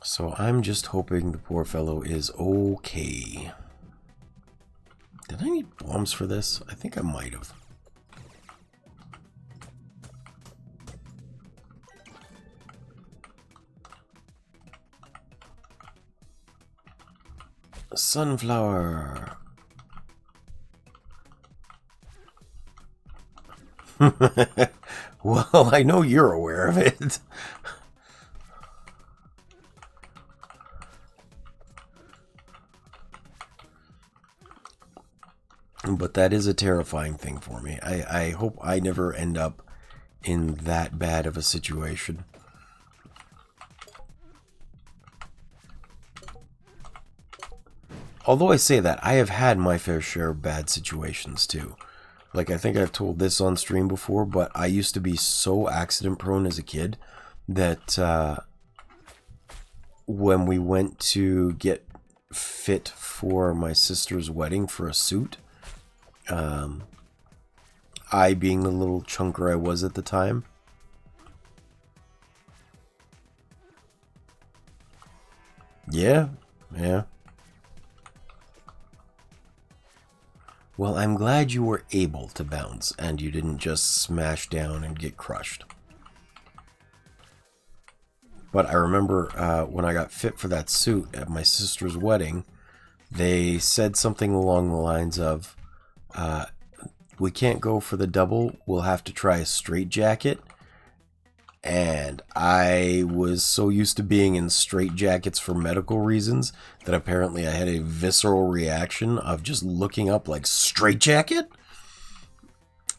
So I'm just hoping the poor fellow is okay. Did I need bombs for this? I think I might have. Sunflower. Well, I know you're aware of it. But that is a terrifying thing for me. I hope I never end up in that bad of a situation. Although I say that, I have had my fair share of bad situations too. Like, I think I've told this on stream before, but I used to be so accident prone as a kid that when we went to get fit for my sister's wedding for a suit, I, being the little chunker I was at the time, yeah. Well, I'm glad you were able to bounce and you didn't just smash down and get crushed. But I remember when I got fit for that suit at my sister's wedding, they said something along the lines of, we can't go for the double, we'll have to try a straight jacket. And I was so used to being in straight jackets for medical reasons that apparently I had a visceral reaction of just looking up like, straight jacket?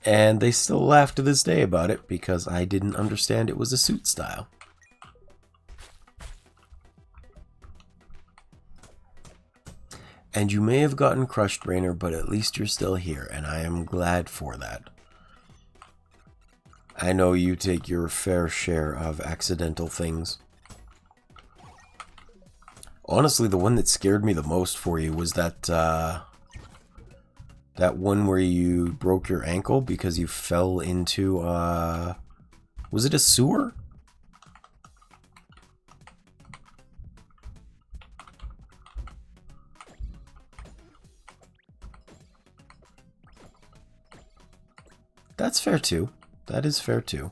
And they still laugh to this day about it because I didn't understand it was a suit style. And you may have gotten crushed, Rainer, but at least you're still here, and I am glad for that. I know you take your fair share of accidental things. Honestly, the one that scared me the most for you was that that one where you broke your ankle because you fell into was it a sewer? That's fair too. That is fair too.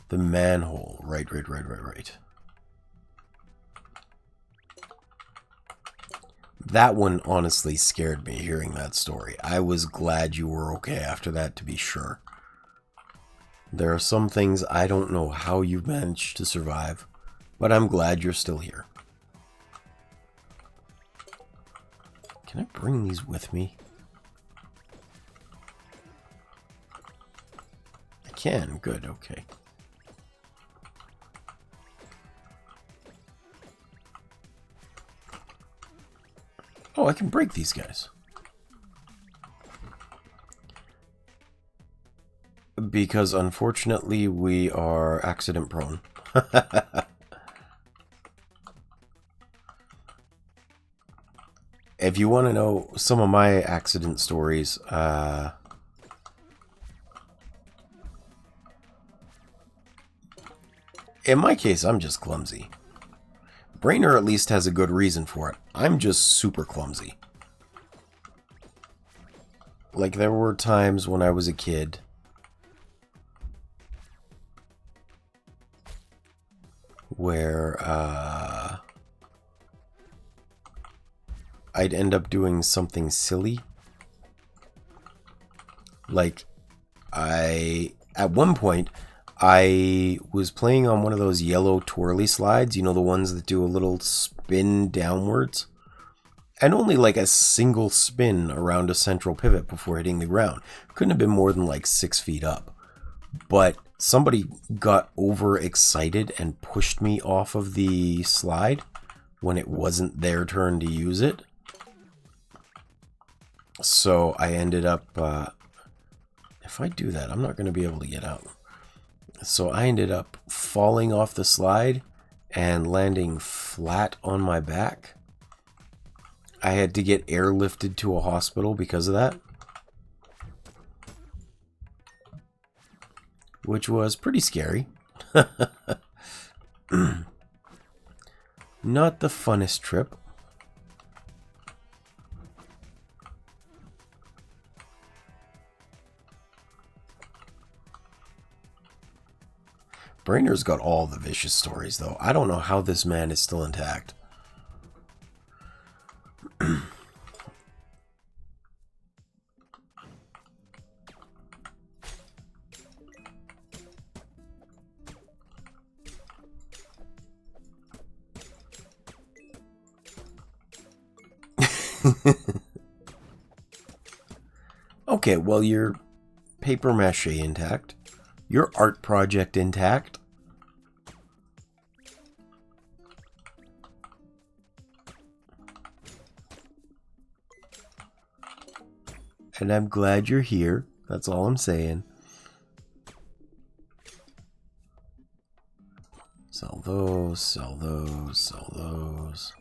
The manhole. Right. That one honestly scared me hearing that story. I was glad you were okay after that, to be sure. There are some things I don't know how you've managed to survive, but I'm glad you're still here. Can I bring these with me? I can. Good. Okay. Oh, I can break these guys. Because unfortunately we are accident prone. If you want to know some of my accident stories, in my case, I'm just clumsy. Brainer at least has a good reason for it. I'm just super clumsy. Like, there were times when I was a kid where I'd end up doing something silly. Like, at one point, I was playing on one of those yellow twirly slides, you know, the ones that do a little spin downwards. And only like a single spin around a central pivot before hitting the ground. Couldn't have been more than like 6 feet up. But somebody got overexcited and pushed me off of the slide when it wasn't their turn to use it. So I ended up, if I do that, I'm not going to be able to get out. So I ended up falling off the slide and landing flat on my back. I had to get airlifted to a hospital because of that. Which was pretty scary. Not the funnest trip. Brainer's got all the vicious stories, though. I don't know how this man is still intact. Okay, well, your paper mache intact. Your art project intact. And I'm glad you're here. That's all I'm saying. Sell those, sell those, sell those.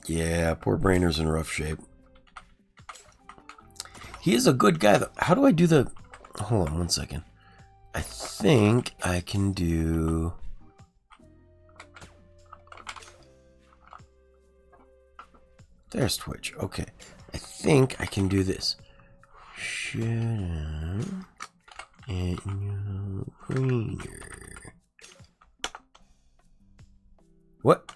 Yeah, poor Brainer's in rough shape. He is a good guy, though. How do I do the... Hold on one second. I think I can do... There's Twitch. Okay. I think I can do this. What?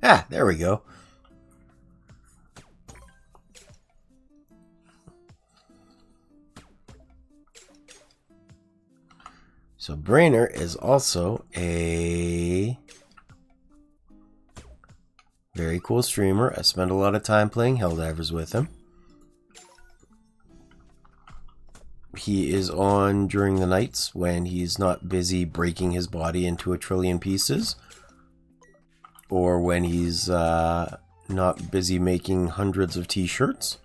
Ah, there we go. So Brainer is also a very cool streamer. I spend a lot of time playing Helldivers with him. He is on during the nights when he's not busy breaking his body into a trillion pieces, or when he's not busy making hundreds of t-shirts.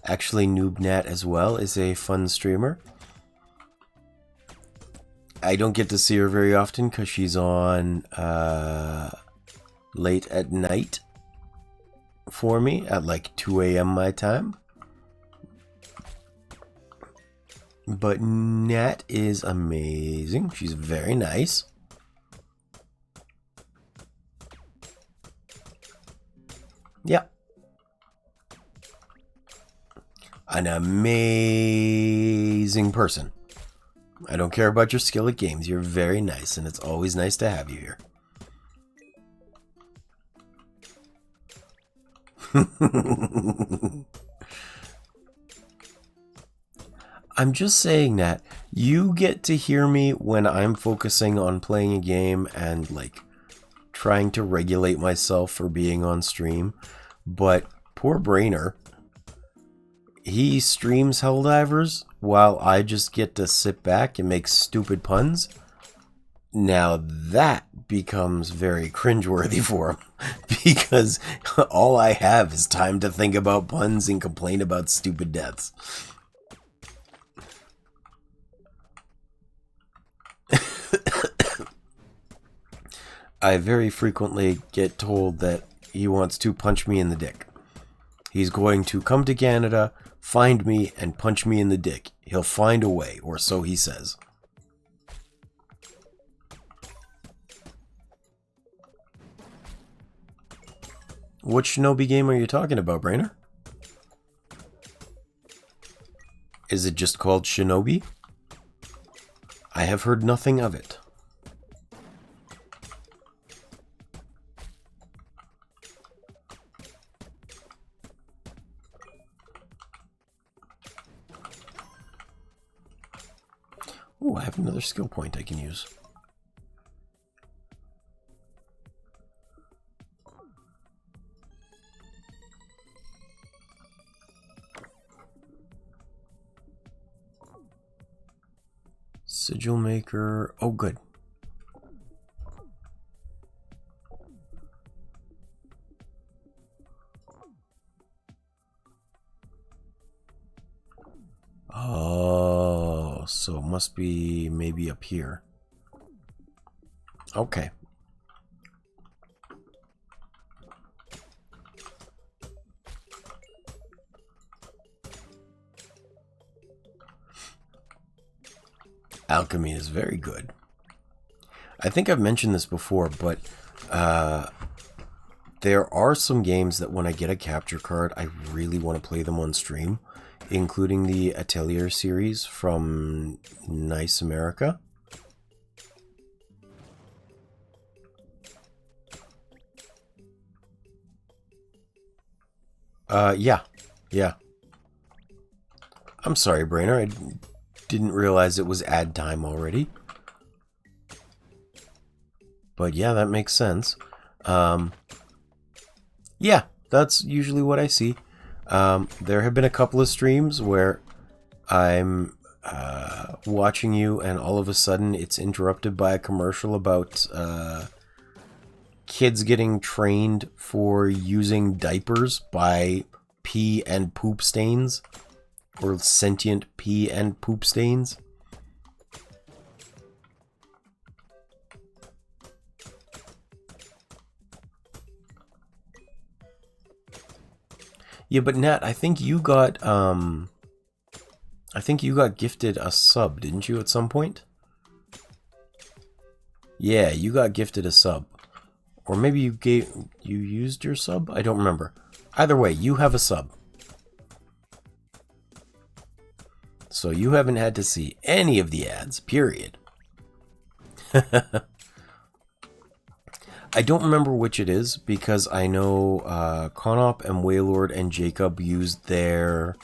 Actually, Noobnat as well is a fun streamer. I don't get to see her very often because she's on late at night for me at like 2 a.m. my time. But Nat is amazing. She's very nice. Yeah. An amazing person. I don't care about your skill at games. You're very nice, and it's always nice to have you here. I'm just saying that you get to hear me when I'm focusing on playing a game and like trying to regulate myself for being on stream. But poor Brainer, he streams Helldivers while I just get to sit back and make stupid puns. Now that becomes very cringeworthy for him because all I have is time to think about puns and complain about stupid deaths. I very frequently get told that he wants to punch me in the dick. He's going to come to Canada, find me, and punch me in the dick. He'll find a way, or so he says. What Shinobi game are you talking about, Brainer? Is it just called Shinobi? I have heard nothing of it. Ooh, I have another skill point I can use. Sigil maker. Oh, good. Oh, so it must be maybe up here. Okay. Alchemy is very good. I think I've mentioned this before, but there are some games that when I get a capture card, I really want to play them on stream, including the Atelier series from Nice America. Yeah. I'm sorry, Brainer. I didn't realize it was ad time already. But yeah, that makes sense. Yeah, that's usually what I see. There have been a couple of streams where I'm watching you and all of a sudden it's interrupted by a commercial about kids getting trained for using diapers by pee and poop stains, or sentient pee and poop stains. Yeah, but Nat, I think you got gifted a sub, didn't you, at some point? Yeah, you got gifted a sub. Or maybe you used your sub? I don't remember. Either way, you have a sub. So you haven't had to see any of the ads, period. I don't remember which it is, because I know Conop and Waylord and Jacob used their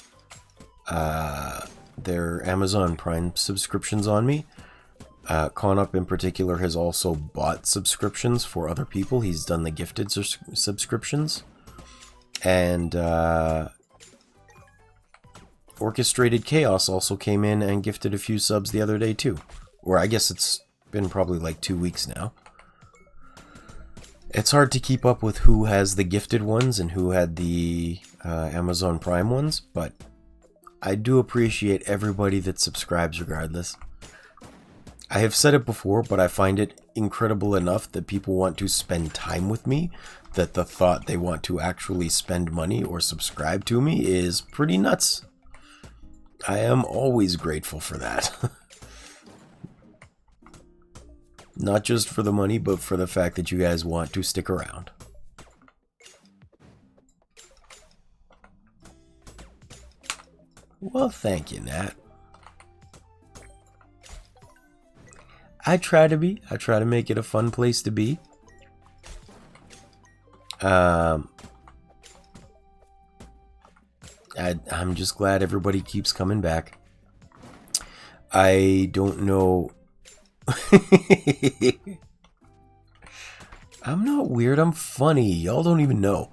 Amazon Prime subscriptions on me. Conop in particular has also bought subscriptions for other people. He's done the gifted subscriptions. And Orchestrated Chaos also came in and gifted a few subs the other day too. Or I guess it's been probably like 2 weeks now. It's hard to keep up with who has the gifted ones and who had the Amazon Prime ones, but I do appreciate everybody that subscribes regardless. I have said it before, but I find it incredible enough that people want to spend time with me, that the thought they want to actually spend money or subscribe to me is pretty nuts. I am always grateful for that. Not just for the money, but for the fact that you guys want to stick around. Well, thank you, Nat. I try to make it a fun place to be. I'm just glad everybody keeps coming back. I don't know. I'm not weird, I'm funny. Y'all don't even know.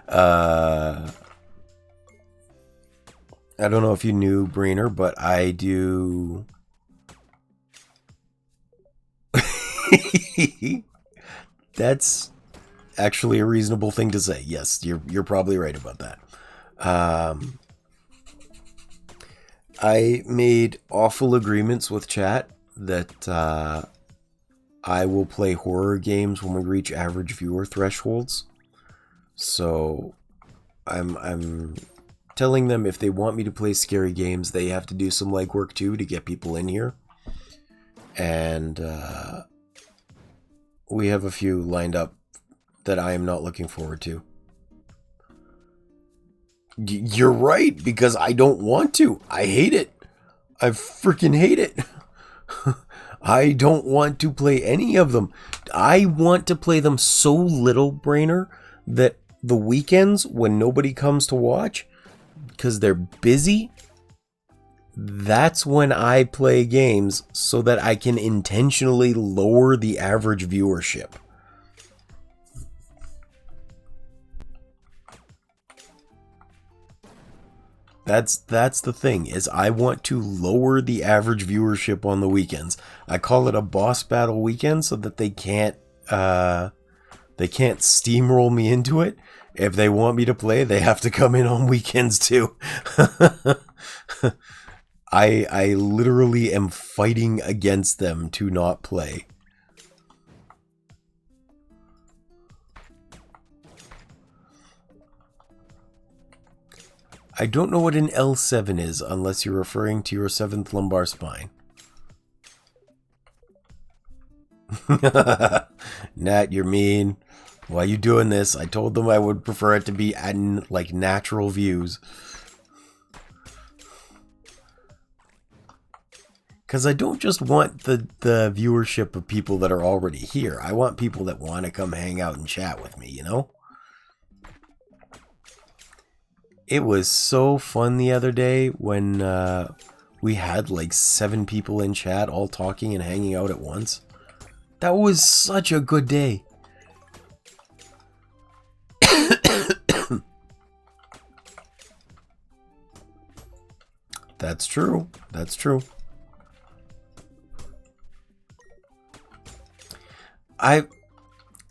I don't know if you knew, Brainer, but I do. That's actually a reasonable thing to say. Yes, you're probably right about that. I made awful agreements with chat that I will play horror games when we reach average viewer thresholds. So I'm telling them if they want me to play scary games, they have to do some legwork too to get people in here. And we have a few lined up that I am not looking forward to. You're right, because I don't want to. I hate it. I freaking hate it. I don't want to play any of them. I want to play them so little, Brainer, that the weekends when nobody comes to watch, because they're busy, that's when I play games so that I can intentionally lower the average viewership. That's the thing, is I want to lower the average viewership on the weekends. I call it a boss battle weekend so that they can't steamroll me into it. If they want me to play, they have to come in on weekends too. I literally am fighting against them to not play. I don't know what an L7 is unless you're referring to your 7th lumbar spine. Nat, you're mean. Why are you doing this? I told them I would prefer it to be at, like, natural views. Because I don't just want the viewership of people that are already here. I want people that want to come hang out and chat with me, you know? It was so fun the other day when we had like 7 people in chat all talking and hanging out at once. That was such a good day. That's true. That's true.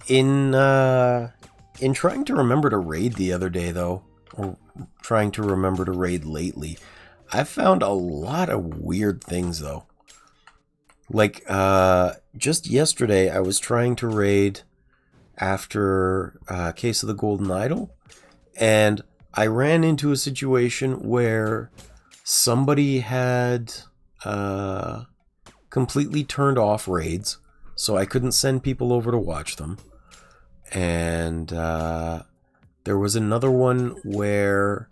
In trying to remember to raid the other day though, or trying to remember to raid lately, I've found a lot of weird things though. Like just yesterday I was trying to raid after Case of the Golden Idol, and I ran into a situation where somebody had completely turned off raids, so I couldn't send people over to watch them. And there was another one where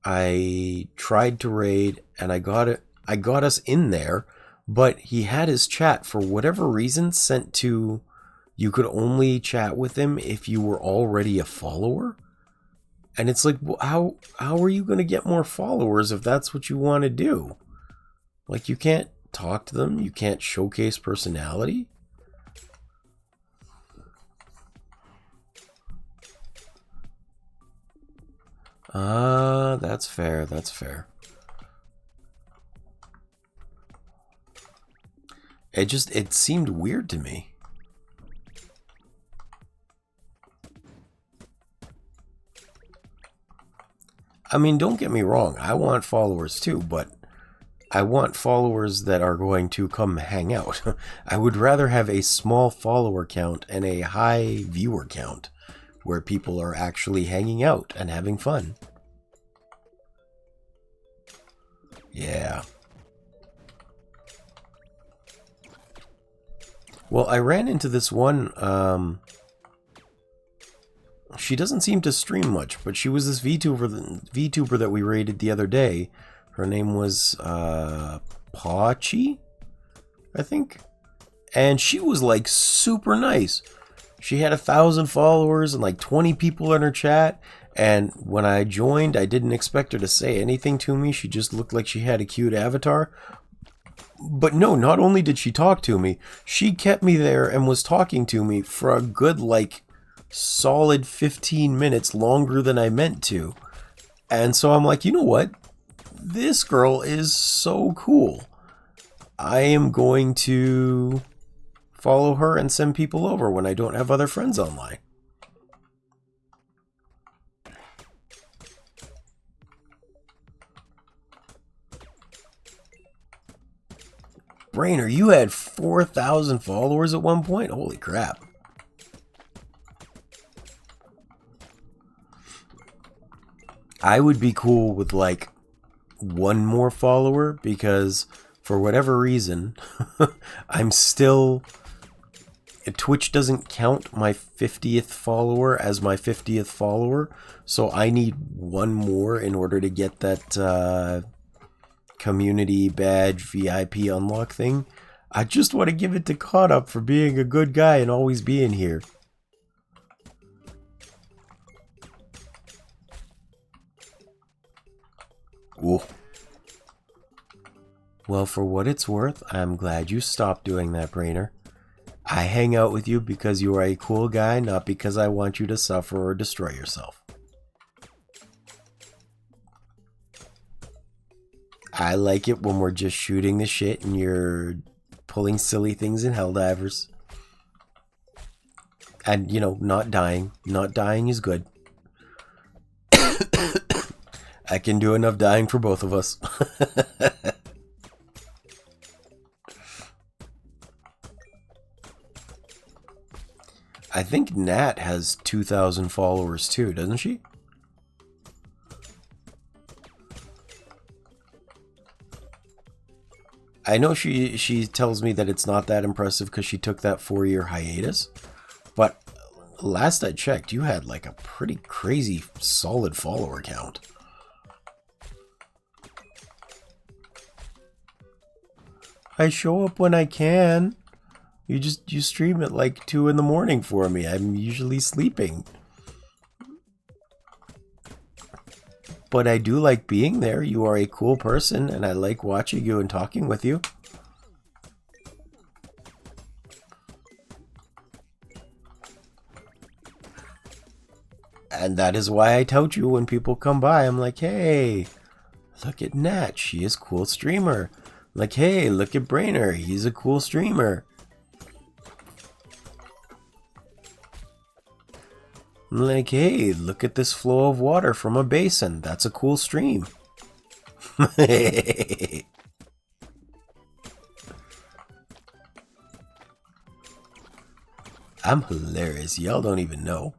I tried to raid and I got us in there, but he had his chat for whatever reason sent to, you could only chat with him if you were already a follower. And it's like, well, how are you going to get more followers if that's what you want to do? Like, you can't talk to them, you can't showcase personality. That's fair, that's fair. It seemed weird to me. I mean, don't get me wrong, I want followers too, but I want followers that are going to come hang out. I would rather have a small follower count and a high viewer count, where people are actually hanging out and having fun. Yeah. Well, I ran into this one, she doesn't seem to stream much, but she was this VTuber that we raided the other day. Her name was, Pachi, I think? And she was, like, super nice. She had 1,000 followers and like 20 people in her chat, and when I joined, I didn't expect her to say anything to me. She just looked like she had a cute avatar. But no, not only did she talk to me, she kept me there and was talking to me for a good, like, solid 15 minutes longer than I meant to. And so I'm like, you know what? This girl is so cool. I am going to follow her and send people over when I don't have other friends online. Brainer, you had 4,000 followers at one point? Holy crap. I would be cool with like one more follower, because for whatever reason, I'm still... Twitch doesn't count my 50th follower as my 50th follower, so I need one more in order to get that community badge VIP unlock thing. I just want to give it to Caught Up for being a good guy and always being here. Ooh. Well, for what it's worth, I'm glad you stopped doing that, Brainer. I hang out with you because you are a cool guy, not because I want you to suffer or destroy yourself. I like it when we're just shooting the shit and you're pulling silly things in Helldivers. And, you know, not dying. Not dying is good. I can do enough dying for both of us. I think Nat has 2,000 followers too, doesn't she? I know she tells me that it's not that impressive because she took that 4-year hiatus, but last I checked, you had like a pretty crazy solid follower count. I show up when I can. You stream at like 2 in the morning for me. I'm usually sleeping. But I do like being there. You are a cool person, and I like watching you and talking with you. And that is why I tout you when people come by. I'm like, hey, look at Nat. She is a cool streamer. Like, hey, look at Brainer. He's a cool streamer. I'm like, hey, look at this flow of water from a basin. That's a cool stream. I'm hilarious. Y'all don't even know.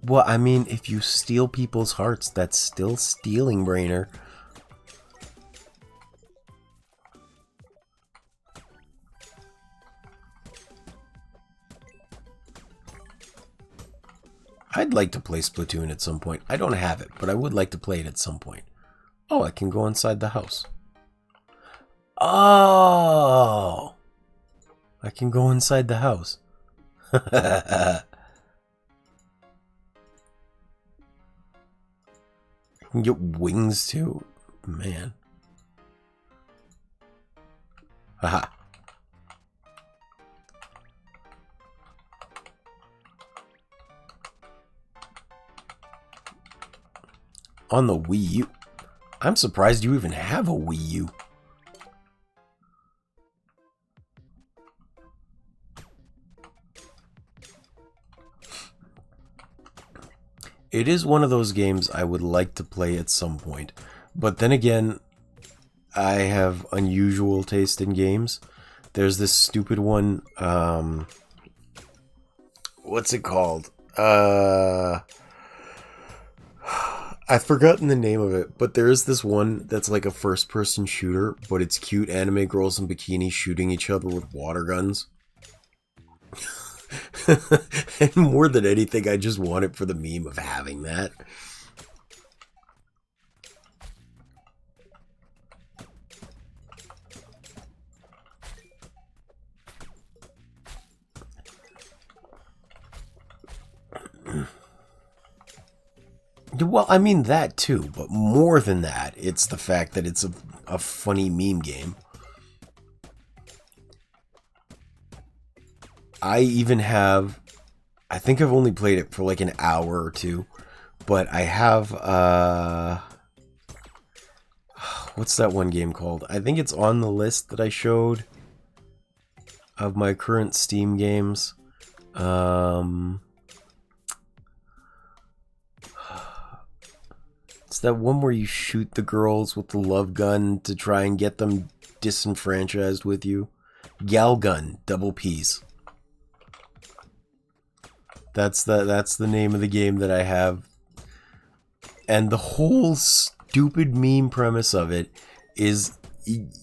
Well, I mean, if you steal people's hearts, that's still stealing, Brainer. I'd like to play Splatoon at some point. I don't have it, but I would like to play it at some point. Oh, I can go inside the house. Oh! I can go inside the house. I can get wings too. Man. Haha. On the Wii U. I'm surprised you even have a Wii U. It is one of those games I would like to play at some point. But then again, I have unusual taste in games. There's this stupid one, what's it called? I've forgotten the name of it, but there is this one that's like a first-person shooter, but it's cute anime girls in bikinis shooting each other with water guns. And more than anything, I just want it for the meme of having that. Well, I mean that too, but more than that, it's the fact that it's a funny meme game. I even have, I think I've only played it for like an hour or two, but I have, what's that one game called? I think it's on the list that I showed of my current Steam games. It's that one where you shoot the girls with the love gun to try and get them disenfranchised with you. Galgun, double P's. That's the name of the game that I have. And the whole stupid meme premise of it is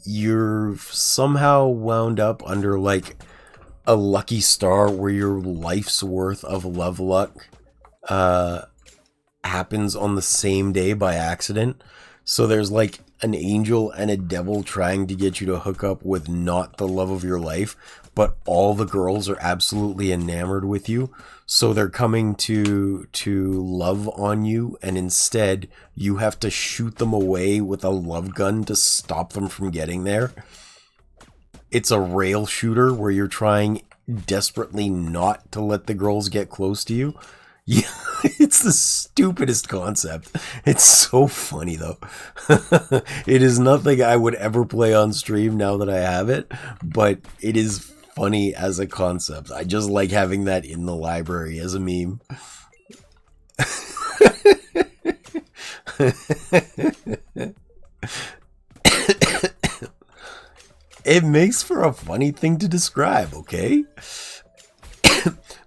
you're somehow wound up under like a lucky star where your life's worth of love luck happens on the same day by accident. So there's like an angel and a devil trying to get you to hook up with not the love of your life, but all the girls are absolutely enamored with you. So they're coming to love on you, and instead you have to shoot them away with a love gun to stop them from getting there. It's a rail shooter where you're trying desperately not to let the girls get close to you. Yeah, it's the stupidest concept. It's so funny though. It is nothing I would ever play on stream now that I have it, but it is funny as a concept. I just like having that in the library as a meme. It makes for a funny thing to describe, okay?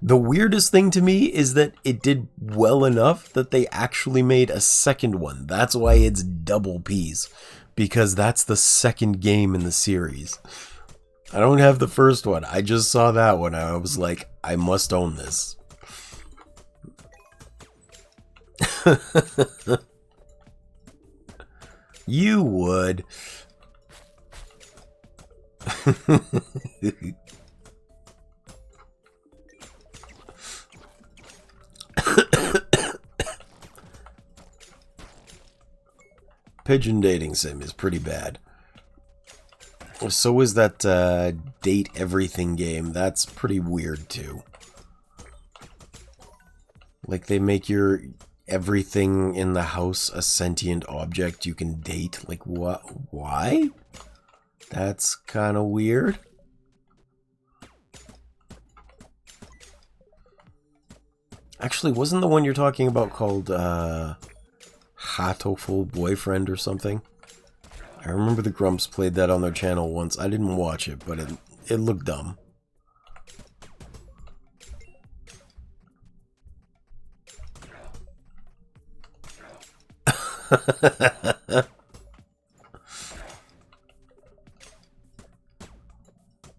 The weirdest thing to me is that it did well enough that they actually made a second one. That's why it's double P's, because that's the second game in the series. I don't have the first one. I just saw that one. I was like, I must own this. You would. Pigeon dating sim is pretty bad. So is that date everything game. That's pretty weird too. Like they make your everything in the house a sentient object you can date. Like what? Why? That's kind of weird. Actually, wasn't the one you're talking about called Hatoful Boyfriend or something? I remember the Grumps played that on their channel once. I didn't watch it, but it looked dumb.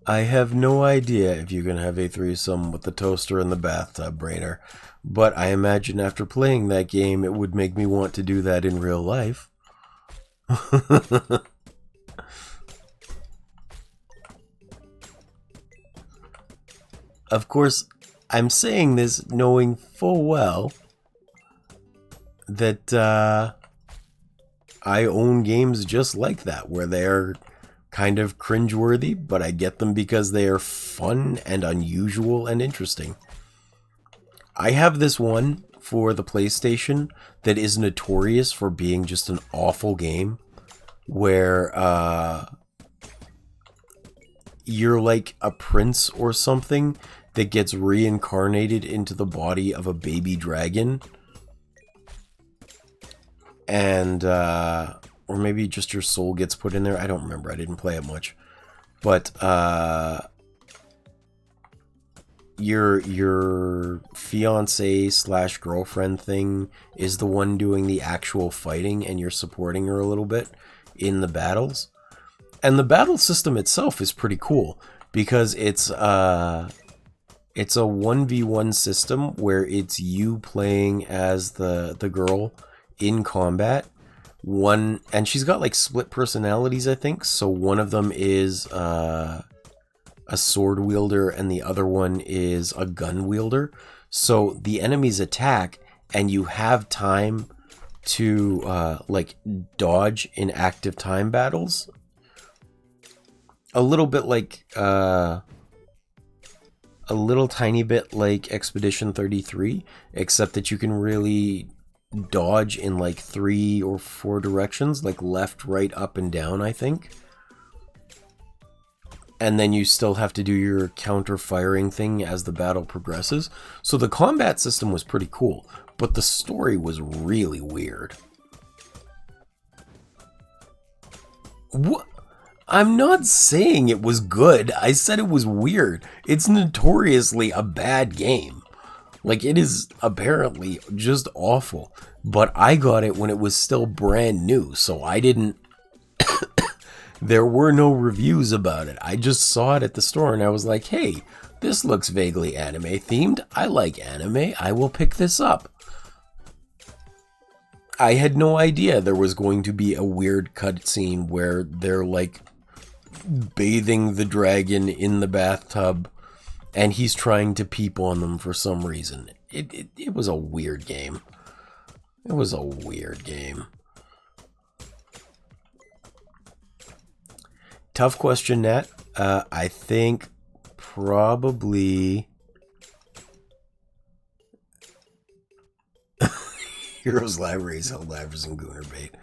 I have no idea if you can have a threesome with the toaster in the bathtub, Brainer. But I imagine after playing that game, it would make me want to do that in real life. Of course, I'm saying this knowing full well that I own games just like that, where they're kind of cringeworthy, but I get them because they are fun and unusual and interesting. I have this one for the PlayStation that is notorious for being just an awful game, where you're like a prince or something that gets reincarnated into the body of a baby dragon, and or maybe just your soul gets put in there. I don't remember. I didn't play it much. But your fiance / girlfriend thing is the one doing the actual fighting, and you're supporting her a little bit in the battles. And the battle system itself is pretty cool, because it's a 1v1 system where it's you playing as the girl in combat. And she's got like split personalities, I think. So one of them is a sword wielder and the other one is a gun wielder. So the enemies attack and you have time to like dodge in active time battles. A little bit like a little tiny bit like Expedition 33, except that you can really dodge in like 3 or 4 directions, like left, right, up, and down, I think. And then you still have to do your counter firing thing as the battle progresses. So the combat system was pretty cool, but the story was really weird. What? I'm not saying it was good. I said it was weird. It's notoriously a bad game. Like, it is apparently just awful. But I got it when it was still brand new, so I didn't... There were no reviews about it. I just saw it at the store and I was like, hey, this looks vaguely anime themed. I like anime. I will pick this up. I had no idea there was going to be a weird cutscene where they're like bathing the dragon in the bathtub and he's trying to peep on them for some reason. It was a weird game. It was a weird game. Tough question, Nat. I think probably Heroes Libraries, Helldivers, and Gooner Bait.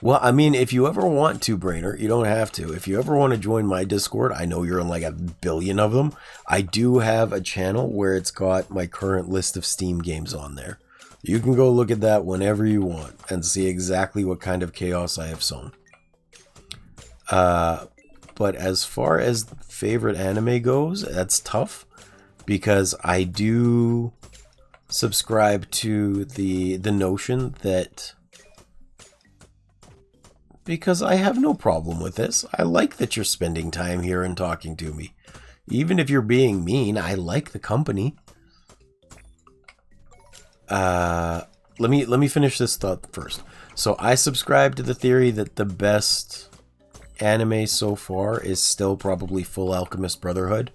Well, I mean, if you ever want to, Brainer, you don't have to. If you ever want to join my Discord, I know you're in like a billion of them. I do have a channel where it's got my current list of Steam games on there. You can go look at that whenever you want and see exactly what kind of chaos I have sown. but as far as favorite anime goes, that's tough because I do subscribe to the notion that, because I have no problem with this. I like that you're spending time here and talking to me. Even if you're being mean, I like the company. Let me finish this thought first. So I subscribe to the theory that the best anime so far is still probably Full Alchemist Brotherhood.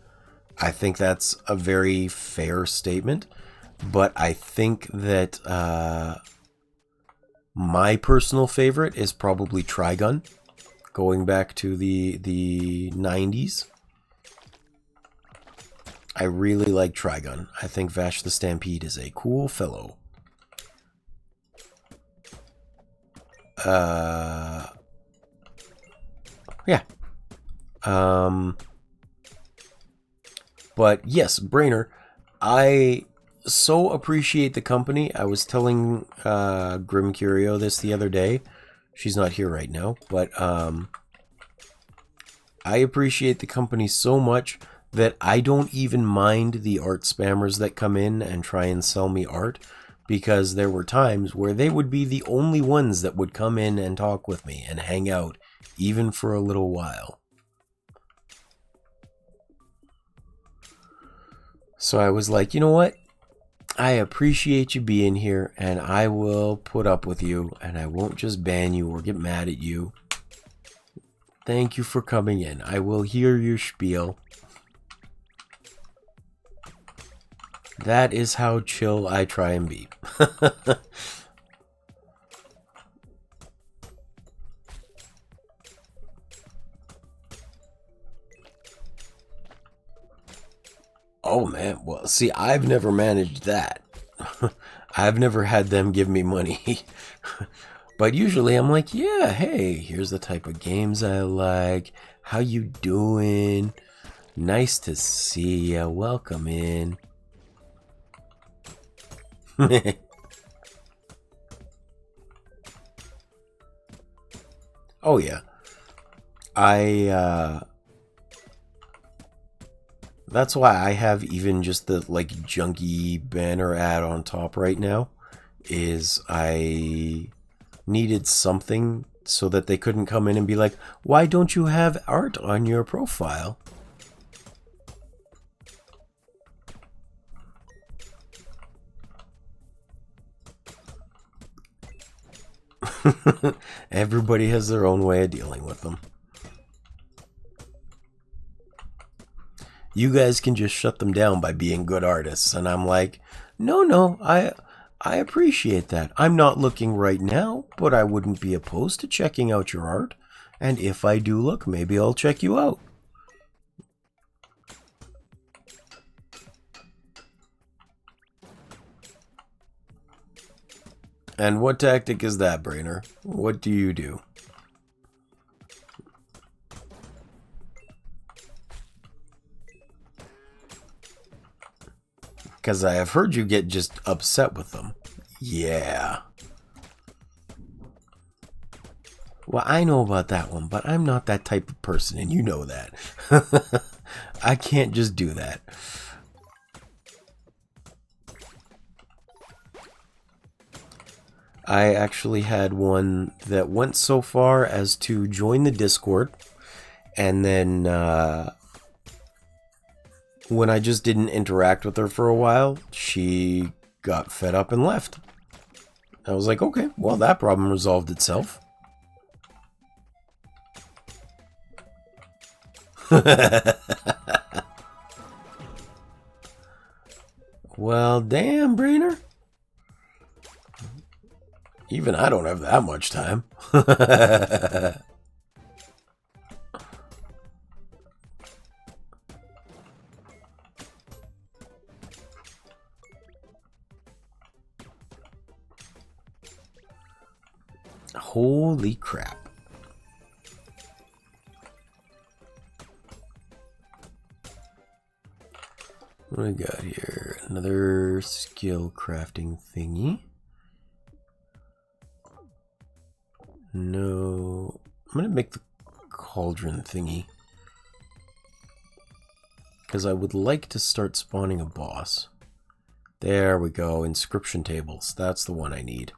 I think that's a very fair statement, but I think that my personal favorite is probably Trigun, going back to the 90s. I really like Trigun. I think Vash the Stampede is a cool fellow. Yeah. But yes, Brainer, I so appreciate the company. I was telling Grimcurio this the other day. She's not here right now, but I appreciate the company so much that I don't even mind the art spammers that come in and try and sell me art, because there were times where they would be the only ones that would come in and talk with me and hang out, even for a little while. So I was like, you know what? I appreciate you being here, and I will put up with you, and I won't just ban you or get mad at you. Thank you for coming in. I will hear your spiel. That is how chill I try and be. Oh man, well see, I've never managed that. I've never had them give me money. But usually I'm like, yeah, hey, here's the type of games I like. How you doing? Nice to see ya. Welcome in. Oh yeah. That's why I have even just the like junky banner ad on top right now, is I needed something so that they couldn't come in and be like, why don't you have art on your profile? Everybody has their own way of dealing with them. You guys can just shut them down by being good artists, and I'm like, no, I appreciate that. I'm not looking right now, but I wouldn't be opposed to checking out your art, and if I do look, maybe I'll check you out. And what tactic is that, Brainer? What do you do? Because I have heard you get just upset with them. Yeah. Well, I know about that one, but I'm not that type of person, and you know that. I can't just do that. I actually had one that went so far as to join the Discord, and then when I just didn't interact with her for a while, she got fed up and left. I was like, okay, well, that problem resolved itself. Well, damn, Brainer. Even I don't have that much time. Holy crap. What do we got here? Another skill crafting thingy. No. I'm going to make the cauldron thingy. because I would like to start spawning a boss. There we go, inscription tables. That's the one I need.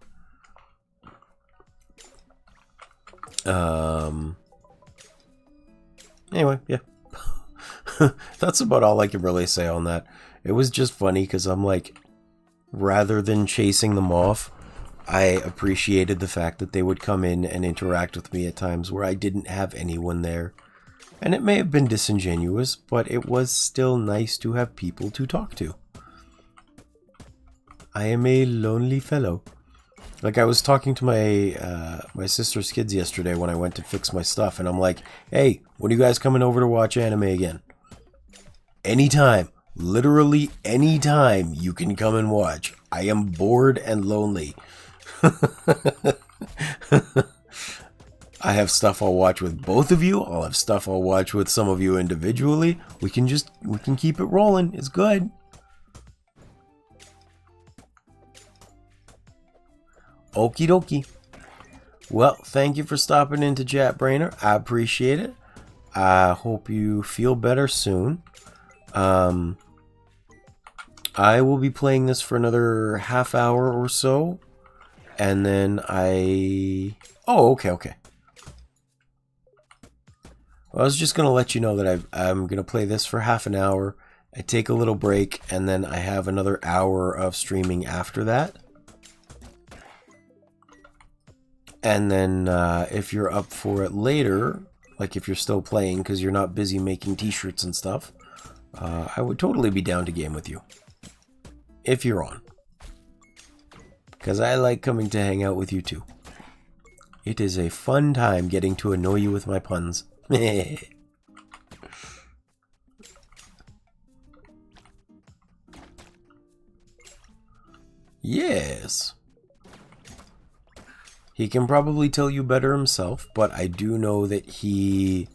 Anyway, yeah. That's about all I can really say on that. It was just funny because I'm like, rather than chasing them off, I appreciated the fact that they would come in and interact with me at times where I didn't have anyone there. And it may have been disingenuous, but it was still nice to have people to talk to. I am a lonely fellow. Like, I was talking to my sister's kids yesterday when I went to fix my stuff, and I'm like, hey, when are you guys coming over to watch anime again? Anytime. Literally anytime you can come and watch. I am bored and lonely. I have stuff I'll watch with both of you. I'll have stuff I'll watch with some of you individually. We can keep it rolling. It's good. Okie dokie. Well, thank you for stopping into chat, Brainer. I appreciate it. I hope you feel better soon. I will be playing this for another half hour or so. And then Oh, okay. Well, I was just going to let you know that I'm going to play this for half an hour. I take a little break, and then I have another hour of streaming after that. And then if you're up for it later, like if you're still playing because you're not busy making t-shirts and stuff, I would totally be down to game with you. If you're on. Because I like coming to hang out with you too. It is a fun time getting to annoy you with my puns. Yes. He can probably tell you better himself, but I do know that he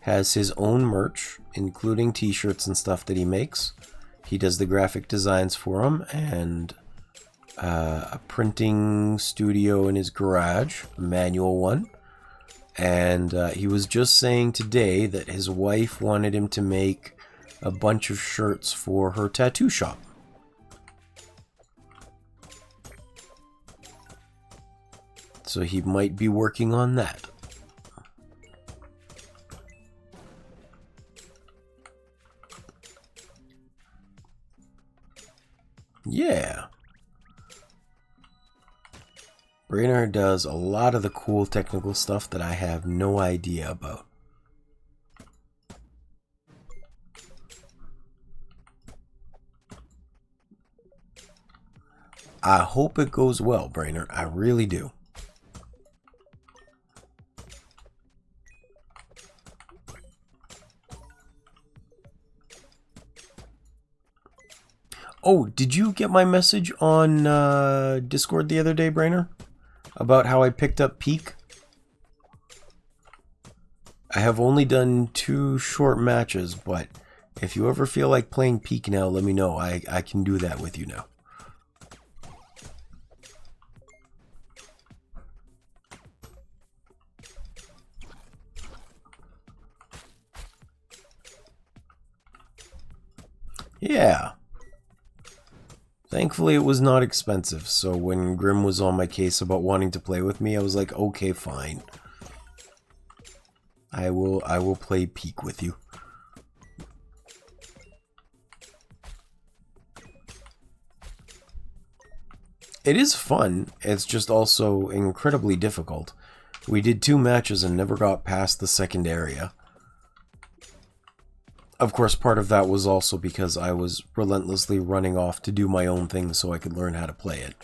has his own merch, including t-shirts and stuff that he makes. He does the graphic designs for them, and a printing studio in his garage, a manual one. And he was just saying today that his wife wanted him to make a bunch of shirts for her tattoo shop. So he might be working on that. Yeah. Brainer does a lot of the cool technical stuff that I have no idea about. I hope it goes well, Brainer. I really do. Oh, did you get my message on Discord the other day, Brainer? About how I picked up Peak? I have only done 2 short matches, but if you ever feel like playing Peak now, let me know. I can do that with you now. Yeah. Thankfully, it was not expensive, so when Grim was on my case about wanting to play with me, I was like, okay, fine. I will play Peak with you. It is fun, it's just also incredibly difficult. We did 2 matches and never got past the second area. Of course, part of that was also because I was relentlessly running off to do my own thing so I could learn how to play it.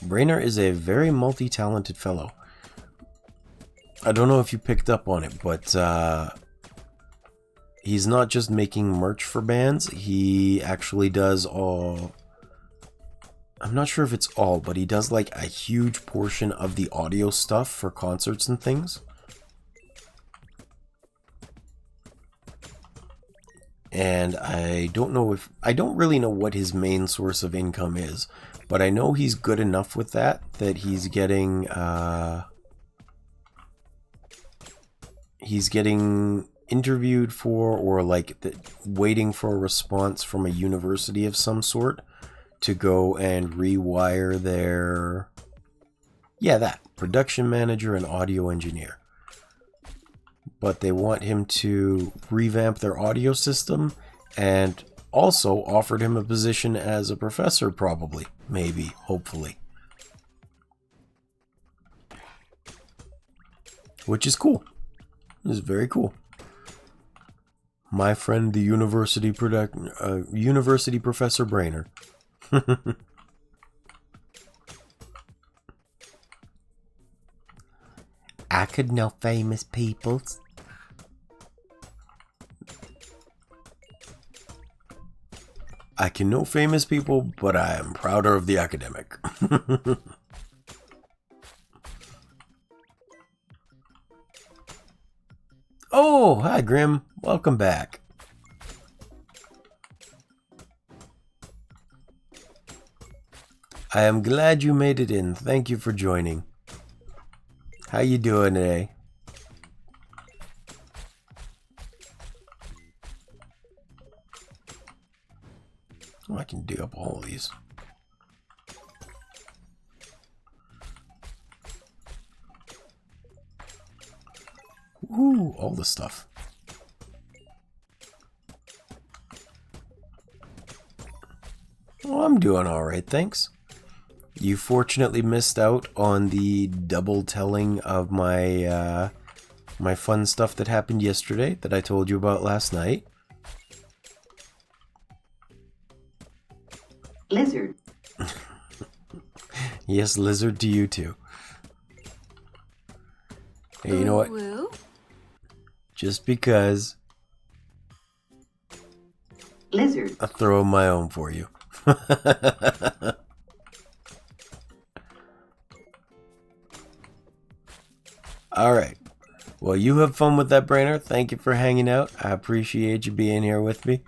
Brainer is a very multi-talented fellow. I don't know if you picked up on it, but he's not just making merch for bands, he actually does all... I'm not sure if it's all, but he does like a huge portion of the audio stuff for concerts and things. And I don't really know what his main source of income is, but I know he's good enough with that he's getting interviewed for, or like waiting for a response from a university of some sort to go and rewire their production manager and audio engineer. But they want him to revamp their audio system, and also offered him a position as a professor, probably, maybe, hopefully. Which is cool. It's very cool. My friend, the university Professor Brainer. I could know famous peoples. I can know famous people, but I am prouder of the academic. Oh, hi Grim. Welcome back. I am glad you made it in. Thank you for joining. How you doing today? Oh, I can dig up all of these. Ooh, all the stuff. Oh, I'm doing alright, thanks. You fortunately missed out on the double telling of my my fun stuff that happened yesterday that I told you about last night. Lizard. Yes, lizard to you too. Hey, you know what? Woo. Just because. Lizard. I'll throw my own for you. Alright. Well, you have fun with that, Brainer. Thank you for hanging out. I appreciate you being here with me.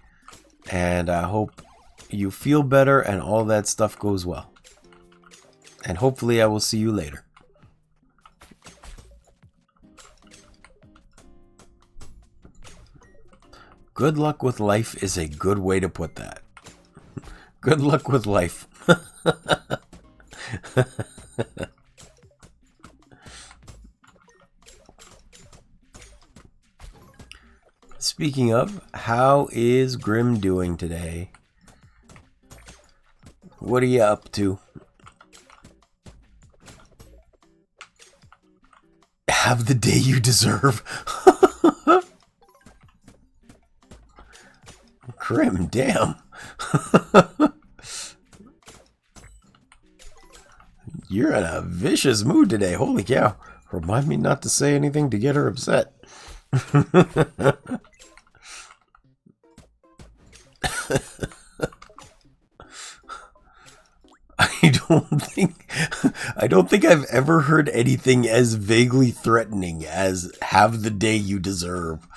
And I hope you feel better and all that stuff goes well. And hopefully I will see you later. Good luck with life is a good way to put that. Good luck with life. Speaking of, how is Grim doing today? What are you up to? Have the day you deserve. Grim, damn. You're in a vicious mood today. Holy cow. Remind me not to say anything to get her upset. I don't think I've ever heard anything as vaguely threatening as have the day you deserve.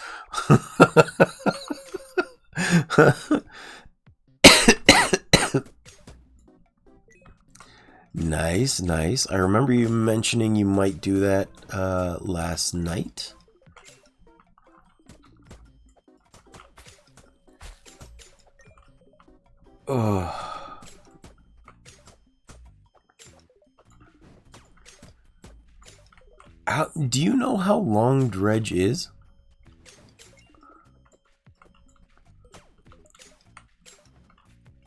Nice, nice. I remember you mentioning you might do that last night. Oh. Do you know how long Dredge is?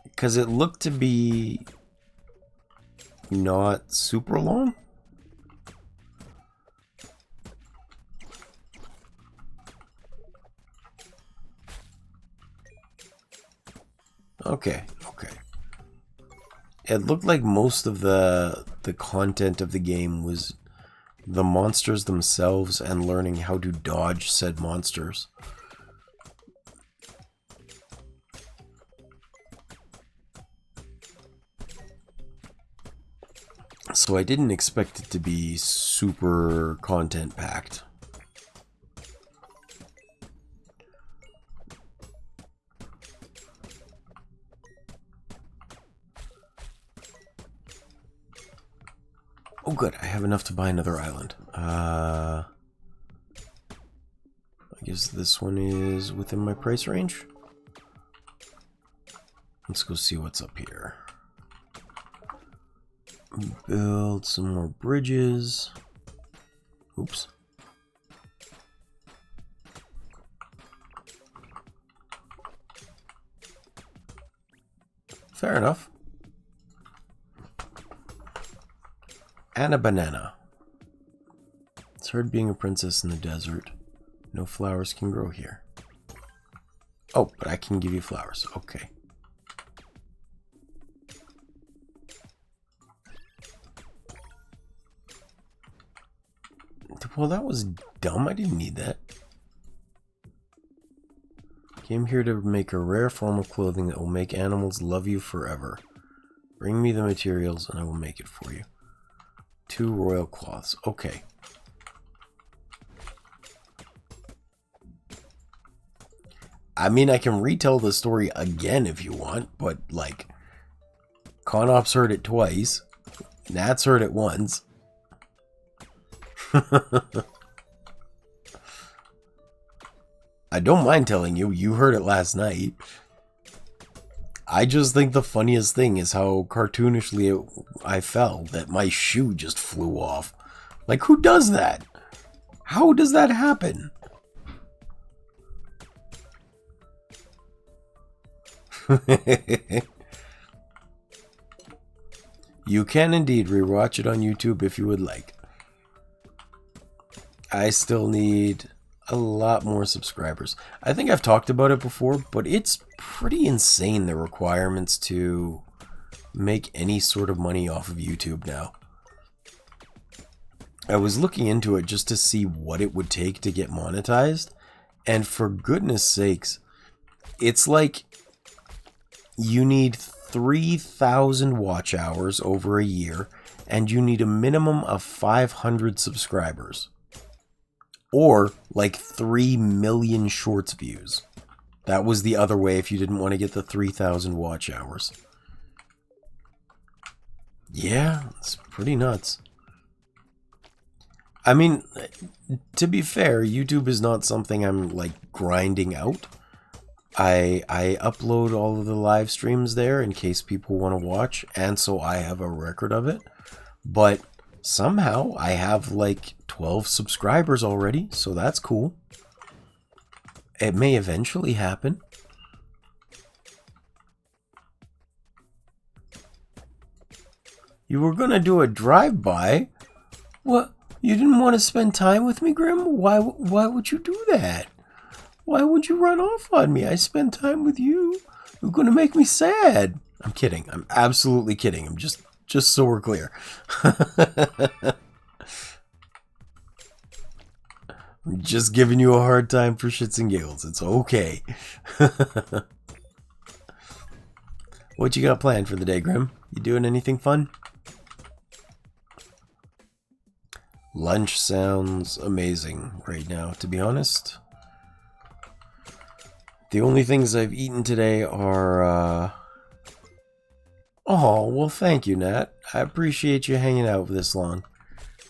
Because it looked to be not super long. Okay, okay. It looked like most of the content of the game was the monsters themselves and learning how to dodge said monsters. So I didn't expect it to be super content packed. Oh good, I have enough to buy another island. I guess this one is within my price range. Let's go see what's up here. Build some more bridges. Oops. Fair enough. And a banana. It's hard being a princess in the desert. No flowers can grow here. Oh, but I can give you flowers. Okay. Well, that was dumb. I didn't need that. Came here to make a rare form of clothing that will make animals love you forever. Bring me the materials and I will make it for you. 2 royal cloths. Okay. I mean, I can retell the story again if you want, but, like, Conop's heard it twice. Nat's heard it once. I don't mind telling you, you heard it last night. I just think the funniest thing is how cartoonishly I fell that my shoe just flew off. Like, who does that? How does that happen? You can indeed rewatch it on YouTube if you would like. I still need a lot more subscribers. I think I've talked about it before, but it's pretty insane the requirements to make any sort of money off of YouTube now. I was looking into it just to see what it would take to get monetized, and for goodness sakes, it's like you need 3,000 watch hours over a year, and you need a minimum of 500 subscribers. Or like 3 million shorts views. That was the other way if you didn't want to get the 3,000 watch hours. Yeah, it's pretty nuts. I mean, to be fair, YouTube is not something I'm like grinding out. I upload all of the live streams there in case people want to watch, and so I have a record of it. But somehow I have like 12 subscribers already, so that's cool. It may eventually happen. You were gonna do a drive-by? What? You didn't want to spend time with me, Grim? Why would you do that? Why would you run off on me? I spend time with you. You're gonna make me sad. I'm kidding. I'm absolutely kidding. I'm just so we're clear. I'm just giving you a hard time for shits and giggles. It's okay. What you got planned for the day, Grim? You doing anything fun? Lunch sounds amazing right now, to be honest. The only things I've eaten today are, Oh, well thank you, Nat. I appreciate you hanging out this long.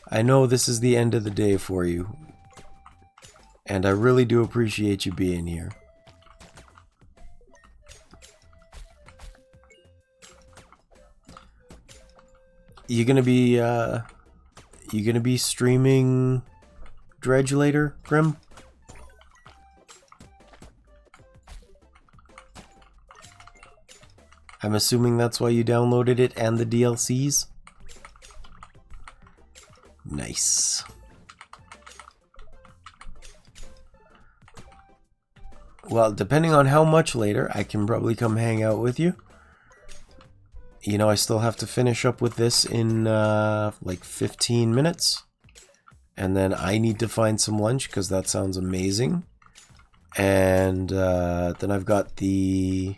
I know this is the end of the day for you. And I really do appreciate you being here. You gonna be streaming Dredge later, Grim? I'm assuming that's why you downloaded it and the DLCs? Nice. Well, depending on how much later, I can probably come hang out with you. You know, I still have to finish up with this in like 15 minutes. And then I need to find some lunch because that sounds amazing. And then I've got the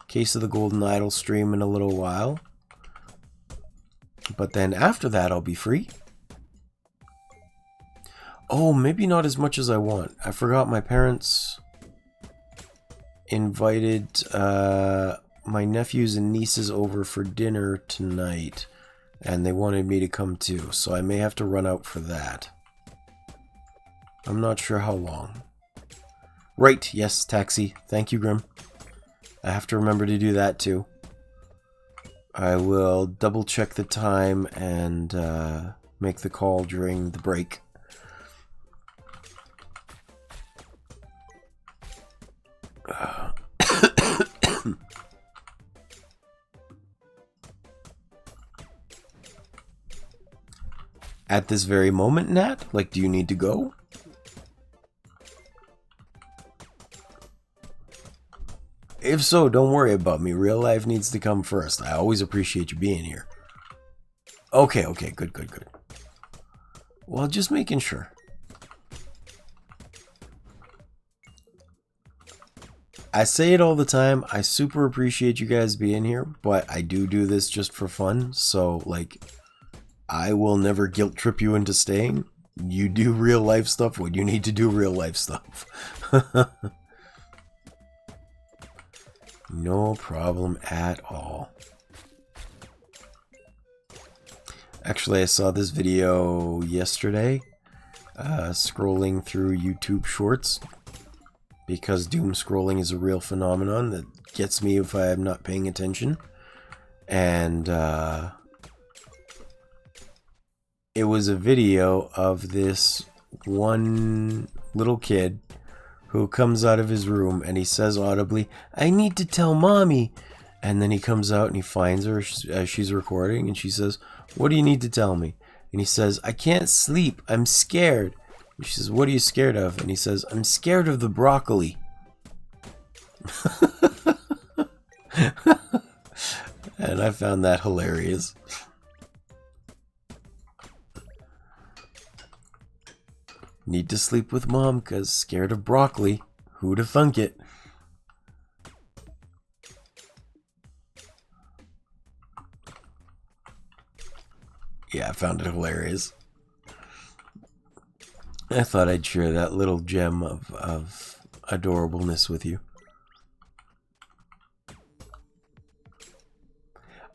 Case of the Golden Idol stream in a little while. But then after that, I'll be free. Oh, maybe not as much as I want. I forgot my parents invited my nephews and nieces over for dinner tonight. and they wanted me to come too, so I may have to run out for that. I'm not sure how long. Right, yes, taxi. Thank you, Grim. I have to remember to do that too. I will double check the time and make the call during the break. At this very moment, Nat? Like, do you need to go? If so, don't worry about me. Real life needs to come first. I always appreciate you being here. Okay, good. Well, just making sure. I say it all the time. I super appreciate you guys being here, but I do this just for fun. So, like, I will never guilt trip you into staying. You do real life stuff when you need to do real life stuff. No problem at all. Actually, I saw this video yesterday, scrolling through YouTube Shorts, because doom scrolling is a real phenomenon that gets me if I am not paying attention. And it was a video of this one little kid who comes out of his room and he says audibly, "I need to tell mommy." And then he comes out and he finds her as she's recording, and she says, "What do you need to tell me?" And he says, "I can't sleep. I'm scared." And she says, "What are you scared of?" And he says, "I'm scared of the broccoli." And I found that hilarious. Need to sleep with mom because scared of broccoli. Who'da thunk it? Yeah, I found it hilarious. I thought I'd share that little gem of adorableness with you.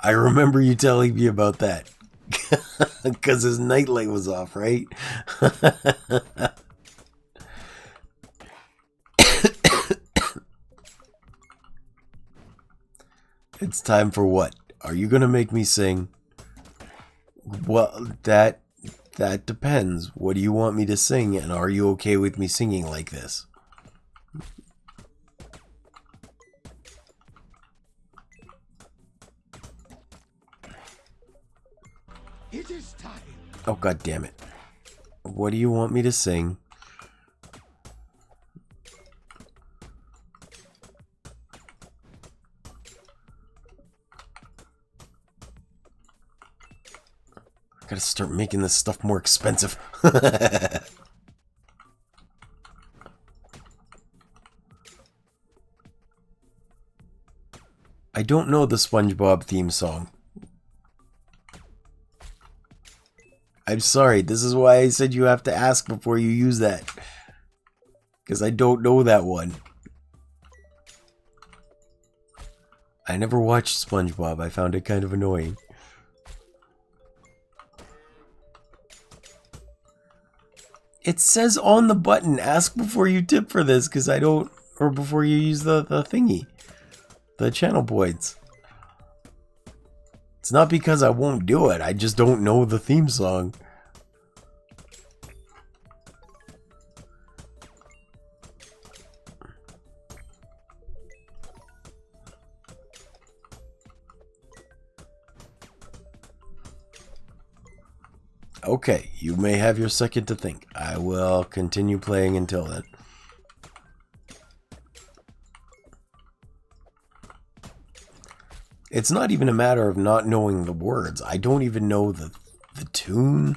I remember you telling me about that. Because his nightlight was off, right? It's time for what? Are you gonna make me sing? Well, that depends. What do you want me to sing, and are you okay with me singing like this? It is time. Oh, god damn it. What do you want me to sing? I gotta start making this stuff more expensive. I don't know the SpongeBob theme song. I'm sorry, this is why I said you have to ask before you use that. Because I don't know that one. I never watched SpongeBob. I found it kind of annoying. It says on the button, ask before you tip for this, because I don't, or before you use the thingy. The channel points. It's not because I won't do it, I just don't know the theme song. Okay, you may have your second to think. I will continue playing until then. It's not even a matter of not knowing the words. I don't even know the tune.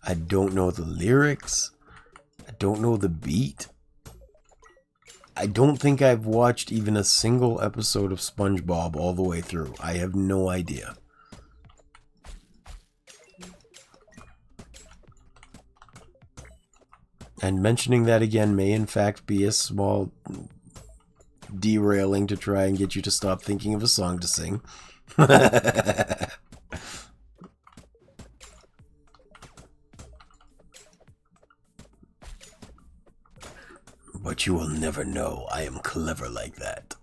I don't know the lyrics. I don't know the beat. I don't think I've watched even a single episode of SpongeBob all the way through. I have no idea. And mentioning that again may in fact be a small derailing to try and get you to stop thinking of a song to sing. But you will never know I am clever like that.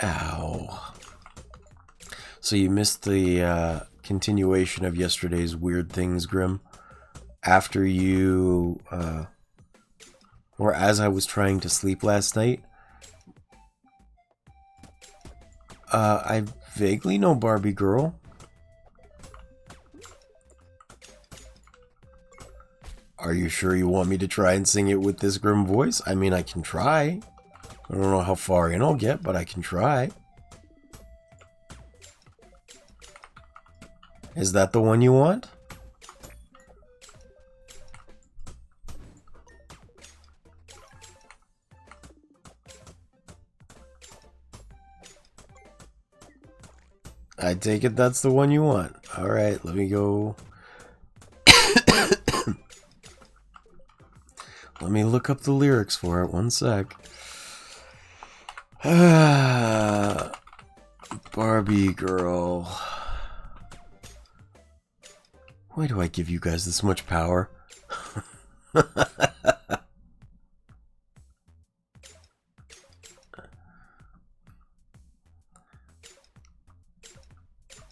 Ow. So you missed the continuation of yesterday's weird things, Grim. After you, or as I was trying to sleep last night, I vaguely know Barbie Girl. Are you sure you want me to try and sing it with this grim voice? I mean, I can try. I don't know how far in I'll get, but I can try. Is that the one you want? I take it that's the one you want. Alright, let me go. Let me look up the lyrics for it. One sec. Barbie Girl. Why do I give you guys this much power?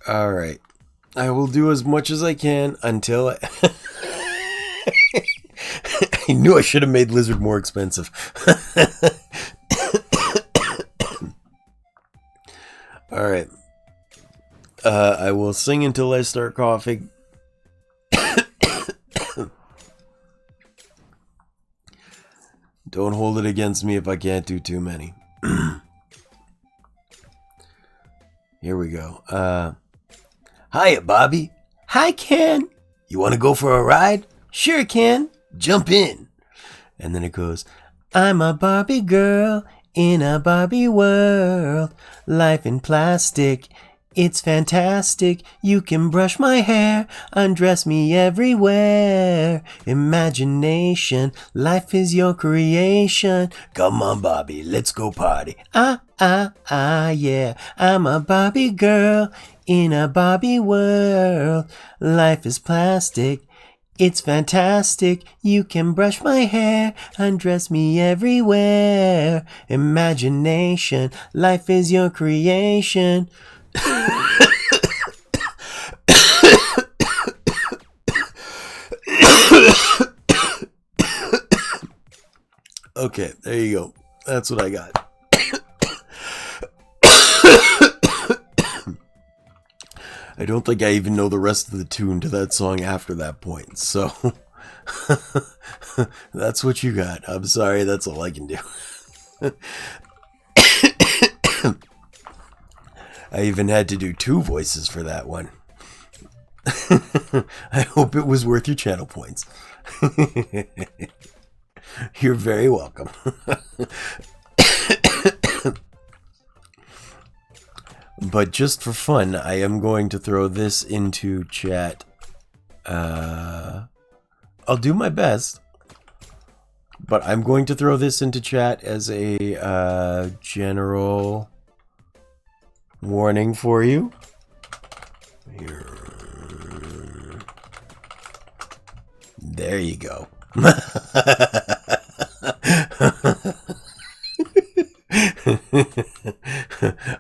Alright. I will do as much as I can until I... I knew I should have made Lizard more expensive. Alright. I will sing until I start coughing. Don't hold it against me if I can't do too many. Here we go. Hiya, Bobby. Hi, Ken. You want to go for a ride? Sure, Ken. Jump in. And then it goes, I'm a Barbie girl in a Barbie world. Life in plastic. It's fantastic. You can brush my hair, undress me everywhere. Imagination, life is your creation. Come on, Barbie, let's go party. Yeah. I'm a Barbie girl in a Barbie world. Life is plastic. It's fantastic. You can brush my hair, undress me everywhere. Imagination, life is your creation. Okay, there you go. That's what I got. I don't think I even know the rest of the tune to that song after that point, so that's what you got. I'm sorry, that's all I can do. I even had to do 2 voices for that one. I hope it was worth your channel points. You're very welcome. But just for fun, I am going to throw this into chat. I'll do my best. But I'm going to throw this into chat as a general warning for you. Here. There you go.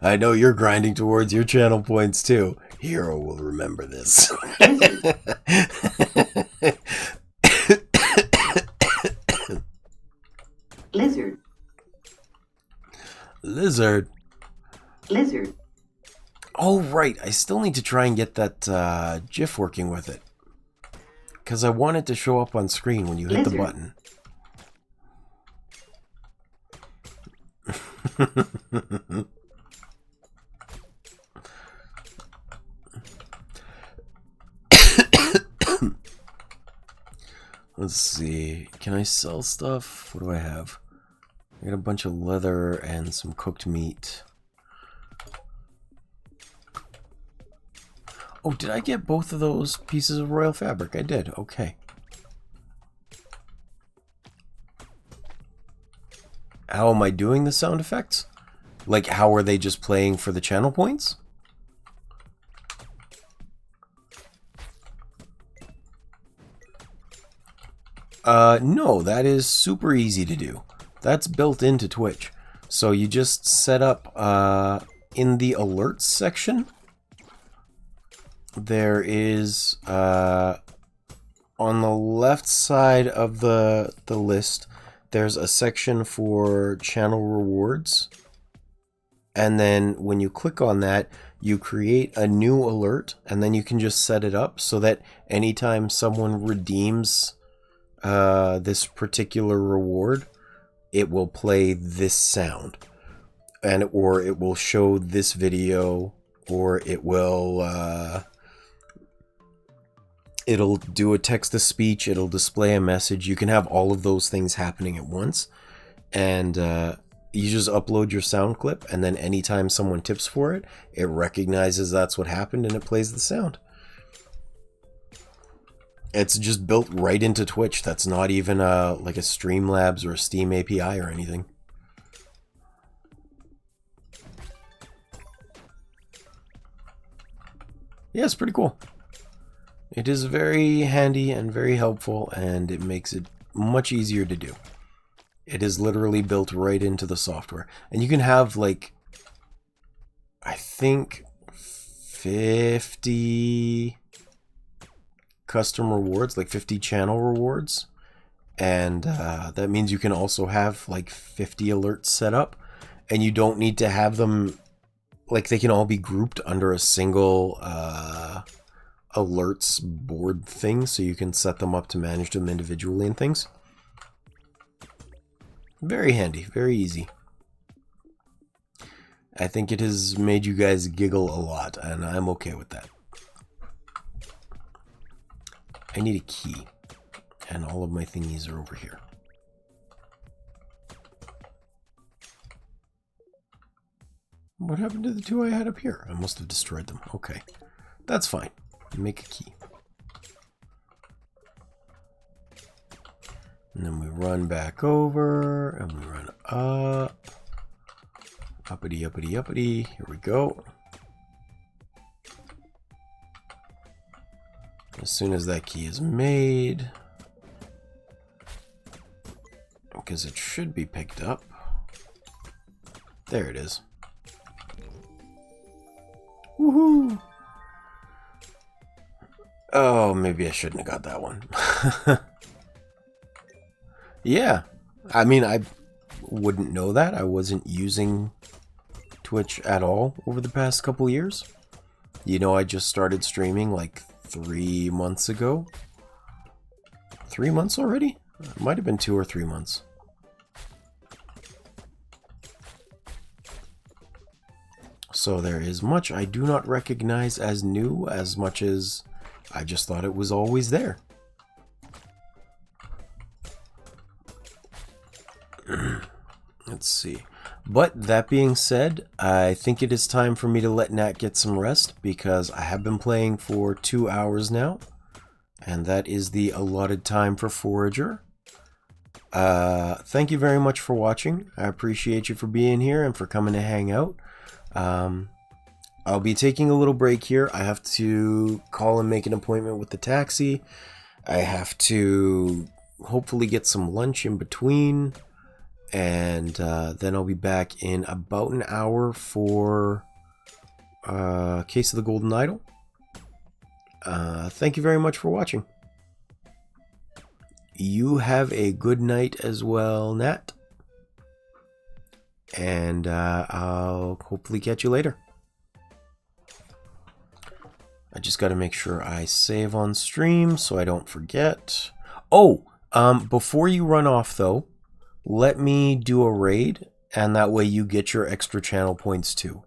I know you're grinding towards your channel points too. Hero will remember this. Lizard. Lizard. Lizard. Oh, right. I still need to try and get that GIF working with it. Because I want it to show up on screen when you hit the button. Let's see. Can I sell stuff? What do I have? I got a bunch of leather and some cooked meat. Oh, did I get both of those pieces of royal fabric? I did. Okay. How am I doing the sound effects? Like, how are they just playing for the channel points? No, that is super easy to do. That's built into Twitch. So you just set up, in the alerts section, there is, on the left side of the list, there's a section for channel rewards. And then when you click on that, you create a new alert, and then you can just set it up so that anytime someone redeems this particular reward, it will play this sound, and or it will show this video, or it will it'll do a text-to-speech, it'll display a message. You can have all of those things happening at once, and you just upload your sound clip, and then anytime someone tips for it, it recognizes that's what happened and it plays the sound. It's just built right into Twitch. That's not even like a Streamlabs or a Steam API or anything. Yeah, it's pretty cool. It is very handy and very helpful, and it makes it much easier to do. It is literally built right into the software. And you can have, like, I think 50 custom rewards, like 50 channel rewards. And that means you can also have like 50 alerts set up. And you don't need to have them, like, they can all be grouped under a single alerts board thing. So you can set them up to manage them individually and things. Very handy, very easy. I think it has made you guys giggle a lot, and I'm okay with that. I need a key, and all of my thingies are over here. What happened to the two I had up here? I must have destroyed them. Okay, that's fine. Make a key. And then we run back over, and we run up. Uppity, uppity, uppity. Here we go. As soon as that key is made, because it should be picked up. There it is. Woohoo! Oh, maybe I shouldn't have got that one. Yeah, I mean, I wouldn't know that. I wasn't using Twitch at all over the past couple years. You know, I just started streaming like 3 months ago. 3 months already? It might have been 2 or 3 months. So there is much I do not recognize as new as much as I just thought it was always there. Let's see. But that being said, I think it is time for me to let Nat get some rest, because I have been playing for 2 hours now, and that is the allotted time for Forager. Thank you very much for watching. I appreciate you for being here and for coming to hang out. I'll be taking a little break here. I have to call and make an appointment with the taxi. I have to hopefully get some lunch in between. And then I'll be back in about an hour for Case of the Golden Idol. Thank you very much for watching. You have a good night as well, Nat. And I'll hopefully catch you later. I just got to make sure I save on stream so I don't forget. Oh, before you run off though, let me do a raid, and that way you get your extra channel points too.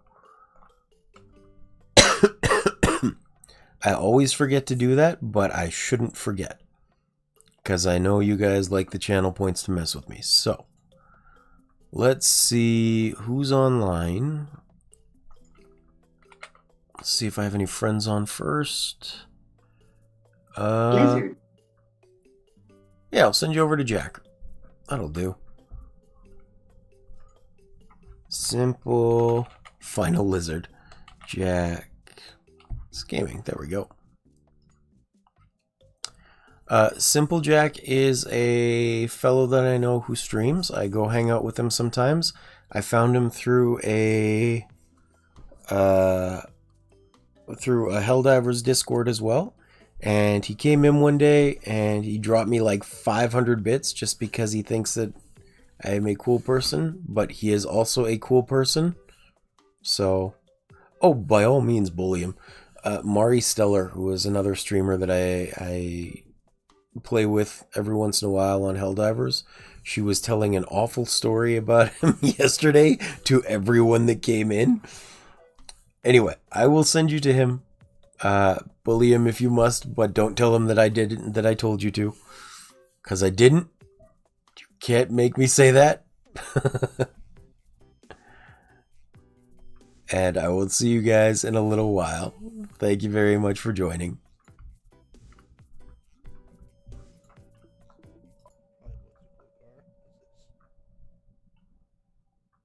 I always forget to do that, but I shouldn't forget, because I know you guys like the channel points to mess with me. So, let's see who's online. Let's see if I have any friends on first. Lizard. Yeah, I'll send you over to Jack. That'll do. Simple Final Lizard Jack Gaming. There we go. Simple Jack is a fellow that I know who streams. I go hang out with him sometimes. I found him through a Helldivers Discord as well. And he came in one day and he dropped me like 500 bits just because he thinks that I am a cool person, but he is also a cool person. So, oh, by all means, bully him. Mari Stellar, who is another streamer that I play with every once in a while on Helldivers, she was telling an awful story about him yesterday to everyone that came in. Anyway, I will send you to him. Bully him if you must, but don't tell him that I told you to. Because I didn't. You can't make me say that. And I will see you guys in a little while. Thank you very much for joining.